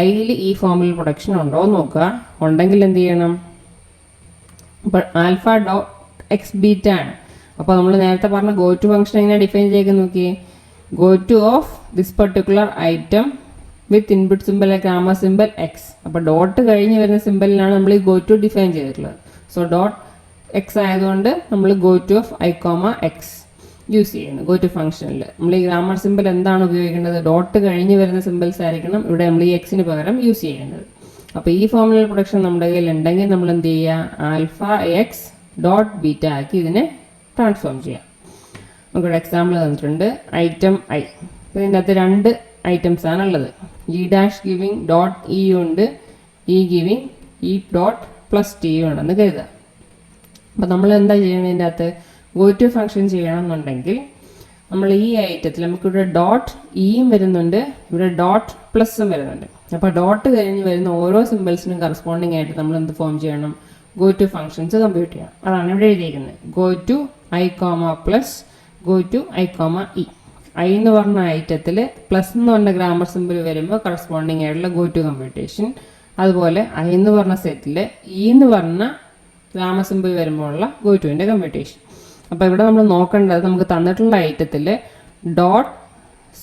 ഐയിൽ ഈ ഫോമിൽ പ്രൊഡക്ഷൻ ഉണ്ടോ എന്ന് നോക്കുക. ഉണ്ടെങ്കിൽ എന്ത് ചെയ്യണം? അപ്പോൾ ആൽഫ ഡോട്ട് എക്സ് ബീറ്റ ആണ്. അപ്പോൾ നമ്മൾ നേരത്തെ പറഞ്ഞ ഗോ ടു ഫംഗ്ഷൻ എങ്ങനെ ഡിഫൈൻ ചെയ്ത് നോക്കിയേ, go to of this particular item with input simple grammar simple X. അപ്പോൾ ഡോട്ട് കഴിഞ്ഞ് വരുന്ന സിമ്പിളിനാണ് നമ്മൾ ഈ ഗോ ടു ഡിഫൈൻ ചെയ്തിട്ടുള്ളത്. സോ ഡോട്ട് എക്സ് ആയതുകൊണ്ട് നമ്മൾ go to of I comma X use ചെയ്യുന്നു ഗോ ടു ഫംഗ്ഷനിൽ. നമ്മൾ ഈ ഗ്രാമർ സിമ്പിൾ എന്താണ് ഉപയോഗിക്കേണ്ടത്, ഡോട്ട് കഴിഞ്ഞ് വരുന്ന സിമ്പിൾസ് ആയിരിക്കണം ഇവിടെ നമ്മൾ ഈ എക്സിന് പകരം യൂസ് ചെയ്യേണ്ടത്. അപ്പോൾ ഈ ഫോർമുലർ പ്രൊഡക്ഷൻ നമ്മുടെ കയ്യിൽ ഉണ്ടെങ്കിൽ നമ്മൾ എന്ത് ചെയ്യുക, ആൽഫ എക്സ് ഡോട്ട് ബീറ്റ ആക്കി ഇതിനെ ട്രാൻസ്ഫോം ചെയ്യാം. നമുക്കൊരു എക്സാമ്പിൾ തന്നിട്ടുണ്ട്, ഐറ്റം ഐ. ഇതിൻ്റെ അകത്ത് രണ്ട് ഐറ്റംസ് ആണ് ഉള്ളത്. E dash giving dot E ഉണ്ട്, E giving E dot plus T ഉണ്ടെന്ന് കരുതുക. അപ്പോൾ നമ്മൾ എന്താ ചെയ്യണം, ഇതിൻ്റെ അകത്ത് ഗോ ടു ഫംഗ്ഷൻ ചെയ്യണമെന്നുണ്ടെങ്കിൽ നമ്മൾ ഈ ഐറ്റത്തിൽ നമുക്കിവിടെ ഡോട്ട് ഇയും വരുന്നുണ്ട്, ഇവിടെ ഡോട്ട് പ്ലസും വരുന്നുണ്ട്. അപ്പോൾ ഡോട്ട് കഴിഞ്ഞ് വരുന്ന ഓരോ സിമ്പിൾസിനും കറസ്പോണ്ടിങ് ആയിട്ട് നമ്മൾ എന്ത് ഫോം ചെയ്യണം, ഗോ ടു ഫംഗ്ഷൻസ് കമ്പ്യൂട്ട് ചെയ്യണം. അതാണ് ഇവിടെ എഴുതിയിരിക്കുന്നത്, go to I comma plus go to I comma E. I എന്ന് പറഞ്ഞ ഐറ്റത്തിൽ പ്ലസ് എന്ന് പറഞ്ഞ ഗ്രാമർ സിമ്പിൾ വരുമ്പോൾ കറസ്പോണ്ടിങ് ആയിട്ടുള്ള ഗോ ടു കമ്പ്യൂട്ടേഷൻ, അതുപോലെ ഐ എന്ന് പറഞ്ഞ സെറ്റിൽ ഇ എന്ന് പറഞ്ഞ ഗ്രാമർ സിമ്പിൾ വരുമ്പോഴുള്ള ഗോ ടുവിൻ്റെ കമ്പ്യൂട്ടേഷൻ. അപ്പോൾ ഇവിടെ നമ്മൾ നോക്കേണ്ടത്, നമുക്ക് തന്നിട്ടുള്ള ഐറ്റത്തിൽ ഡോട്ട്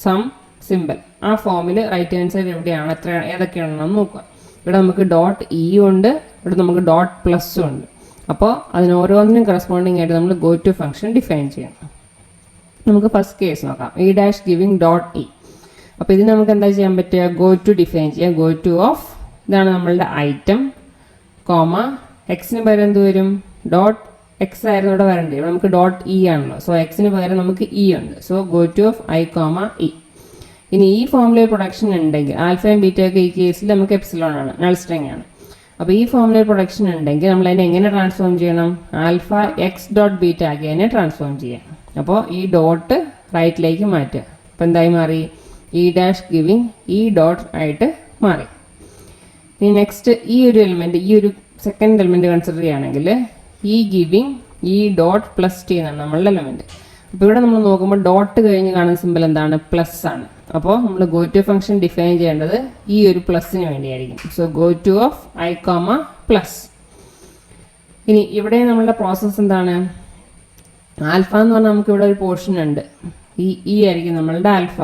സം സിമ്പിൾ ആ ഫോമിൽ റൈറ്റ് ഹാൻഡ് സൈഡ് എവിടെയാണ്, ഏതൊക്കെയാണെന്ന് നോക്കുക. ഇവിടെ നമുക്ക് ഡോട്ട് ഇ ഉണ്ട്, ഇവിടെ നമുക്ക് ഡോട്ട് പ്ലസും ഉണ്ട്. അപ്പോൾ അതിന് ഓരോന്നിനും കറസ്പോണ്ടിങ് ആയിട്ട് നമ്മൾ ഗോ ടു ഫംഗ്ഷൻ ഡിഫൈൻ ചെയ്യണം. നമുക്ക് ഫസ്റ്റ് കേസ് നോക്കാം, E dash giving dot E. അപ്പോൾ ഇതിന് നമുക്ക് എന്താ ചെയ്യാൻ പറ്റുക, ഗോ ടു ഡിഫൈൻ ചെയ്യാം. ഗോ ടു ഓഫ്, ഇതാണ് നമ്മളുടെ ഐറ്റം കോമ എക്സിന് പകരം എന്ത് വരും, ഡോട്ട് എക്സ് ആയിരുന്നു ഇവിടെ വരേണ്ടത്, ഇവിടെ നമുക്ക് ഡോട്ട് ഇ ആണല്ലോ. സോ എക്സിന് പകരം നമുക്ക് ഇ ഉണ്ട്. So go to of I comma E. ഇനി ഈ ഫോമുലർ പ്രൊഡക്ഷൻ ഉണ്ടെങ്കിൽ, ആൽഫയും ബീറ്റയൊക്കെ ഈ കേസിൽ നമുക്ക് എപ്സിലോൺ ആണ്, നൾ സ്ട്രിങ് ആണ്. അപ്പോൾ ഈ ഫോമുലർ പ്രൊഡക്ഷൻ ഉണ്ടെങ്കിൽ നമ്മൾ അതിനെ എങ്ങനെ ട്രാൻസ്ഫോം ചെയ്യണം, ആൽഫ എക്സ് ഡോട്ട് ബീറ്റ ആക്കി അതിനെ ട്രാൻസ്ഫോം ചെയ്യാം. അപ്പോൾ ഈ ഡോട്ട് റൈറ്റിലേക്ക് മാറ്റുക. അപ്പോൾ എന്തായി മാറി, E dash giving E dot ആയിട്ട് മാറി. ഇനി നെക്സ്റ്റ് ഈ ഒരു എലിമെൻറ്റ്, ഈ ഒരു സെക്കൻഡ് എലിമെൻറ്റ് കൺസിഡർ ചെയ്യുകയാണെങ്കിൽ E giving E dot plus T എന്നാണ് നമ്മളുടെ എലിമെൻറ്റ്. അപ്പോൾ ഇവിടെ നമ്മൾ നോക്കുമ്പോൾ ഡോട്ട് കഴിഞ്ഞ് കാണുന്ന സിമ്പിൾ എന്താണ്, പ്ലസ് ആണ്. അപ്പോൾ നമ്മൾ ഗോ ടു ഫംഗ്ഷൻ ഡിഫൈൻ ചെയ്യേണ്ടത് ഈ ഒരു പ്ലസിന് വേണ്ടിയായിരിക്കും. So go to of I comma plus. ഇനി ഇവിടെ നമ്മളുടെ പ്രോസസ്സ് എന്താണ്, ആൽഫ എന്ന് പറഞ്ഞാൽ നമുക്ക് ഇവിടെ ഒരു പോർഷൻ ഉണ്ട്, ഈ ആയിരിക്കും നമ്മളുടെ ആൽഫ.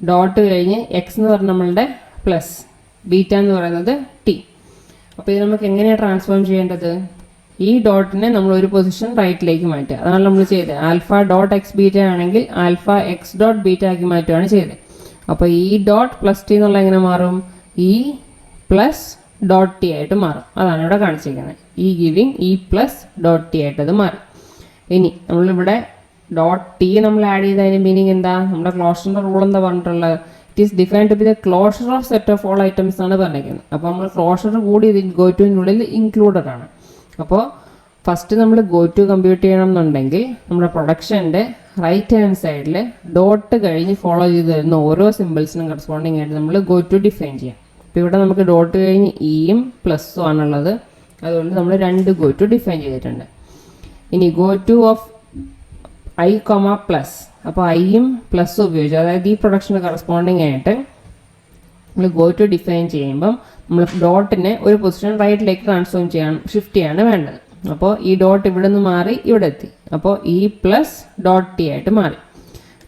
ഡോട്ട് കഴിഞ്ഞ് എക്സ് എന്ന് പറഞ്ഞാൽ നമ്മളുടെ പ്ലസ്, ബീറ്റ എന്ന് പറയുന്നത് ടി. അപ്പോൾ ഇത് നമുക്ക് എങ്ങനെയാണ് ട്രാൻസ്ഫോം ചെയ്യേണ്ടത്, ഈ ഡോട്ടിനെ നമ്മൾ ഒരു പൊസിഷൻ റൈറ്റിലേക്ക് മാറ്റുക. അതാണ് നമ്മൾ ചെയ്തത്. ആൽഫ ഡോട്ട് എക്സ് ബീറ്റ ആണെങ്കിൽ ആൽഫ എക്സ് ഡോട്ട് ബീറ്റ ആക്കി മാറ്റുകയാണ് ചെയ്തത്. അപ്പോൾ ഈ ഡോട്ട് പ്ലസ് ടി എന്നുള്ള എങ്ങനെ മാറും, ഈ പ്ലസ് ഡോട്ട് ടി ആയിട്ട് മാറും. അതാണ് ഇവിടെ കാണിച്ചിരിക്കുന്നത്, ഈ ഗിവിങ് ഈ പ്ലസ് ഡോട്ട് ടി ആയിട്ട് അത് മാറും. ഇനി നമ്മളിവിടെ ഡോട്ട് ടി നമ്മൾ ആഡ് ചെയ്തതിന് മീനിങ് എന്താ, നമ്മുടെ ക്ലോഷറിൻ്റെ റൂൾ എന്താ പറഞ്ഞിട്ടുള്ളത്, it is defined to be the closure of set of all items ആണ് പറഞ്ഞിരിക്കുന്നത്. അപ്പോൾ നമ്മൾ ക്ലോഷർ കൂടി ഇത് ഗോ ടുവിനുള്ളിൽ ഇൻക്ലൂഡഡ് ആണ്. അപ്പോൾ ഫസ്റ്റ് നമ്മൾ ഗോ ടു കമ്പ്യൂട്ട് ചെയ്യണം എന്നുണ്ടെങ്കിൽ നമ്മുടെ പ്രൊഡക്ഷൻ്റെ റൈറ്റ് ഹാൻഡ് സൈഡിൽ ഡോട്ട് കഴിഞ്ഞ് ഫോളോ ചെയ്ത് വരുന്ന ഓരോ സിമ്പിൾസിനും കറസ്പോണ്ടിങ് ആയിട്ട് നമ്മൾ ഗോ ടു ഡിഫൈൻ ചെയ്യാം. അപ്പോൾ ഇവിടെ നമുക്ക് ഡോട്ട് കഴിഞ്ഞ് ഇയും പ്ലസ്സും ആണുള്ളത്, അതുകൊണ്ട് നമ്മൾ രണ്ട് ഗോ ടു ഡിഫൈൻ ചെയ്തിട്ടുണ്ട്. ഇനി go to of I comma plus, അപ്പോൾ ഐയും പ്ലസ്സും ഉപയോഗിച്ചു, അതായത് ഈ പ്രൊഡക്ഷന് കറസ്പോണ്ടിങ് ആയിട്ട് നമ്മൾ ഗോ ടു ഡിഫൈൻ ചെയ്യുമ്പം നമ്മൾ ഡോട്ടിനെ ഒരു പൊസിഷൻ റൈറ്റിലേക്ക് ട്രാൻസ്ഫോം ചെയ്യാൻ ഷിഫ്റ്റ് ചെയ്യാണ് വേണ്ടത്. അപ്പോൾ ഈ ഡോട്ട് ഇവിടെ നിന്ന് മാറി ഇവിടെ എത്തി, അപ്പോൾ ഈ പ്ലസ് ഡോട്ട് ടി ആയിട്ട് മാറി.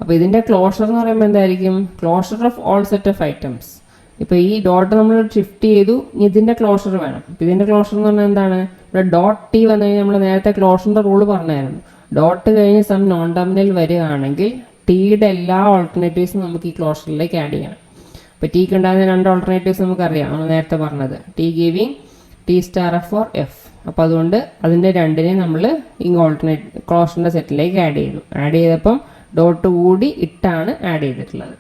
അപ്പോൾ ഇതിൻ്റെ ക്ലോഷർ എന്ന് പറയുമ്പോൾ എന്തായിരിക്കും, closure of all set of items. ഇപ്പോൾ ഈ ഡോട്ട് നമ്മൾ ഷിഫ്റ്റ് ചെയ്തു, ഇതിൻ്റെ ക്ലോഷർ വേണം. അപ്പോൾ ഇതിൻ്റെ ക്ലോഷർ എന്ന് പറഞ്ഞാൽ എന്താണ്, ഇവിടെ ഡോട്ട് ടി വന്നു കഴിഞ്ഞാൽ നമ്മൾ നേരത്തെ ക്ലോഷറിൻ്റെ റൂള് പറഞ്ഞായിരുന്നു, ഡോട്ട് കഴിഞ്ഞ് സം നോൺ ടെർമിനൽ വരികയാണെങ്കിൽ ടിയുടെ എല്ലാ ഓൾട്ടർനേറ്റീവ്സും നമുക്ക് ഈ ക്ലോഷറിലേക്ക് ആഡ് ചെയ്യണം. അപ്പോൾ ടിക്ക് ഉണ്ടാകുന്ന രണ്ട് ഓൾട്ടർനേറ്റീവ്സ് നമുക്കറിയാം, നമ്മൾ നേരത്തെ പറഞ്ഞത് T giving T star F for F. അപ്പോൾ അതുകൊണ്ട് അതിൻ്റെ രണ്ടിനെ നമ്മൾ ഈ ഓൾട്ടർനേറ്റ് ക്ലോഷറിൻ്റെ സെറ്റിലേക്ക് ആഡ് ചെയ്തു. ആഡ് ചെയ്തപ്പം ഡോട്ട് കൂടി ഇട്ടാണ് ആഡ് ചെയ്തിട്ടുള്ളത്.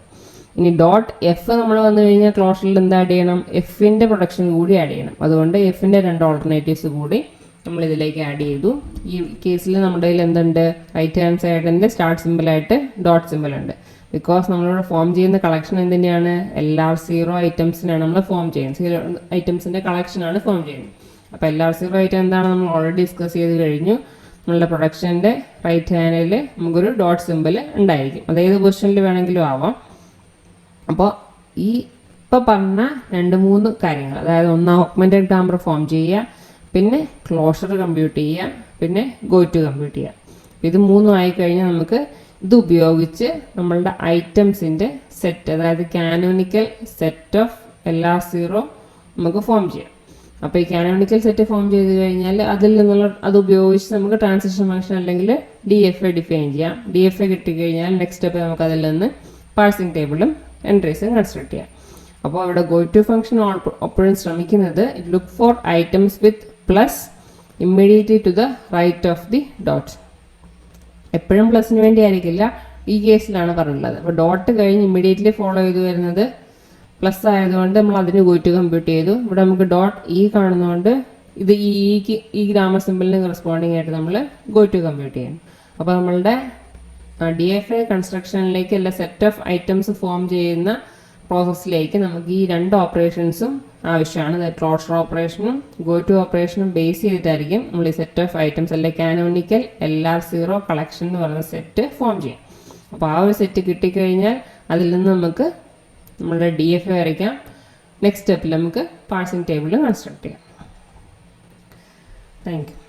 ഇനി ഡോട്ട് എഫ് നമ്മൾ വന്നു കഴിഞ്ഞാൽ ക്ലോഷറിൽ എന്താ ആഡ് ചെയ്യണം, എഫിൻ്റെ പ്രൊഡക്ഷൻ കൂടി ആഡ് ചെയ്യണം. അതുകൊണ്ട് എഫിൻ്റെ രണ്ട് ഓൾട്ടർനേറ്റീവ്സ് കൂടി നമ്മൾ ഇതിലേക്ക് ആഡ് ചെയ്തു. ഈ കേസിൽ നമ്മുടെ കയ്യിൽ എന്തുണ്ട്, റൈറ്റ് ഹാൻഡ് സൈഡിൻ്റെ സ്റ്റാർട്ട് സിമ്പിളായിട്ട് ഡോട്ട് സിമ്പിൾ ഉണ്ട്. ബിക്കോസ് നമ്മളിവിടെ ഫോം ചെയ്യുന്ന കളക്ഷൻ എന്തിനാണ്, LR0 ഐറ്റംസിനാണ് നമ്മൾ ഫോം ചെയ്യുന്നത്, 0 ഐറ്റംസിൻ്റെ കളക്ഷനാണ് ഫോം ചെയ്യുന്നത്. അപ്പോൾ LR0 ഐറ്റം എന്താണ് നമ്മൾ ഓൾറെഡി ഡിസ്കസ് ചെയ്ത് കഴിഞ്ഞു. നമ്മളുടെ പ്രൊഡക്ഷൻ്റെ റൈറ്റ് ഹാൻഡിൽ നമുക്കൊരു ഡോട്ട് സിമ്പിൾ ഉണ്ടായിരിക്കും, അത് ഏത് പൊസിഷനിൽ വേണമെങ്കിലും ആവാം. അപ്പോൾ ഈ ഇപ്പോൾ പറഞ്ഞ 2-3 കാര്യങ്ങൾ, അതായത് ഒന്ന് ഓഗ്മെൻറ്റഡ് ഗ്രാമർ ഫോം ചെയ്യുക, പിന്നെ ക്ലോഷർ കമ്പ്യൂട്ട് ചെയ്യുക, പിന്നെ ഗോ ടു കമ്പ്യൂട്ട് ചെയ്യാം. ഇത് മൂന്നും ആയിക്കഴിഞ്ഞാൽ നമുക്ക് ഇത് ഉപയോഗിച്ച് നമ്മളുടെ ഐറ്റംസിൻ്റെ സെറ്റ്, അതായത് കാനോനിക്കൽ സെറ്റ് ഓഫ് LR0 നമുക്ക് ഫോം ചെയ്യാം. അപ്പോൾ ഈ കാനോണിക്കൽ സെറ്റ് ഫോം ചെയ്ത് കഴിഞ്ഞാൽ അതിൽ നിന്നുള്ള അത് ഉപയോഗിച്ച് നമുക്ക് ട്രാൻസിഷൻ ഫംഗ്ഷൻ അല്ലെങ്കിൽ DFA ഡിഫൈൻ ചെയ്യാം. DFA കിട്ടിക്കഴിഞ്ഞാൽ നെക്സ്റ്റ് സ്റ്റെപ്പ് നമുക്ക് അതിൽ നിന്ന് പാഴ്സിംഗ് ടേബിളും എൻട്രീസും കൺസ്ട്രക്ട് ചെയ്യാം. അപ്പോൾ അവിടെ ഗോ ടു ഫംഗ്ഷൻ എപ്പോഴും ശ്രമിക്കുന്നത് look for items with plus immediately to the right of the dot. എപ്പോഴും പ്ലസിന് വേണ്ടി ആയിരിക്കില്ല, ഈ കേസിലാണ് പറഞ്ഞിട്ടുള്ളത്. അപ്പോൾ ഡോട്ട് കഴിഞ്ഞ് ഇമ്മീഡിയറ്റ്ലി ഫോളോ ചെയ്ത് വരുന്നത് പ്ലസ് ആയതുകൊണ്ട് നമ്മൾ അതിന് ഗോ ടു കമ്പ്യൂട്ട് ചെയ്തു. ഇവിടെ നമുക്ക് ഡോട്ട് കാണുന്നതുകൊണ്ട് ഇത് ഈ ഗ്രാമർ സിമ്പിളിന് കറസ്പോണ്ടിങ് ആയിട്ട് നമ്മൾ ഗോ ടു കമ്പ്യൂട്ട് ചെയ്യണം. അപ്പോൾ നമ്മളുടെ DFA കൺസ്ട്രക്ഷനിലേക്ക് എല്ലാ സെറ്റ് ഓഫ് ഐറ്റംസ് ഫോം ചെയ്യുന്ന പ്രോസസ്സിലേക്ക് നമുക്ക് ഈ രണ്ട് ഓപ്പറേഷൻസും ആവശ്യമാണ്. ക്ലോഷർ ഓപ്പറേഷനും ഗോ ടു ഓപ്പറേഷനും ബേസ് ചെയ്തിട്ടായിരിക്കും നമ്മൾ ഈ സെറ്റ് ഓഫ് ഐറ്റംസ് അല്ലെങ്കിൽ കാനോണിക്കൽ LR0 കളക്ഷൻ എന്ന് പറയുന്ന സെറ്റ് ഫോം ചെയ്യാം. അപ്പോൾ ആ ഒരു സെറ്റ് കിട്ടിക്കഴിഞ്ഞാൽ അതിൽ നിന്ന് നമുക്ക് നമ്മളുടെ DFA വരയ്ക്കാം. നെക്സ്റ്റ് സ്റ്റെപ്പിൽ നമുക്ക് പാഴ്സിംഗ് ടേബിൾ കൺസ്ട്രക്ട് ചെയ്യാം. Thank you.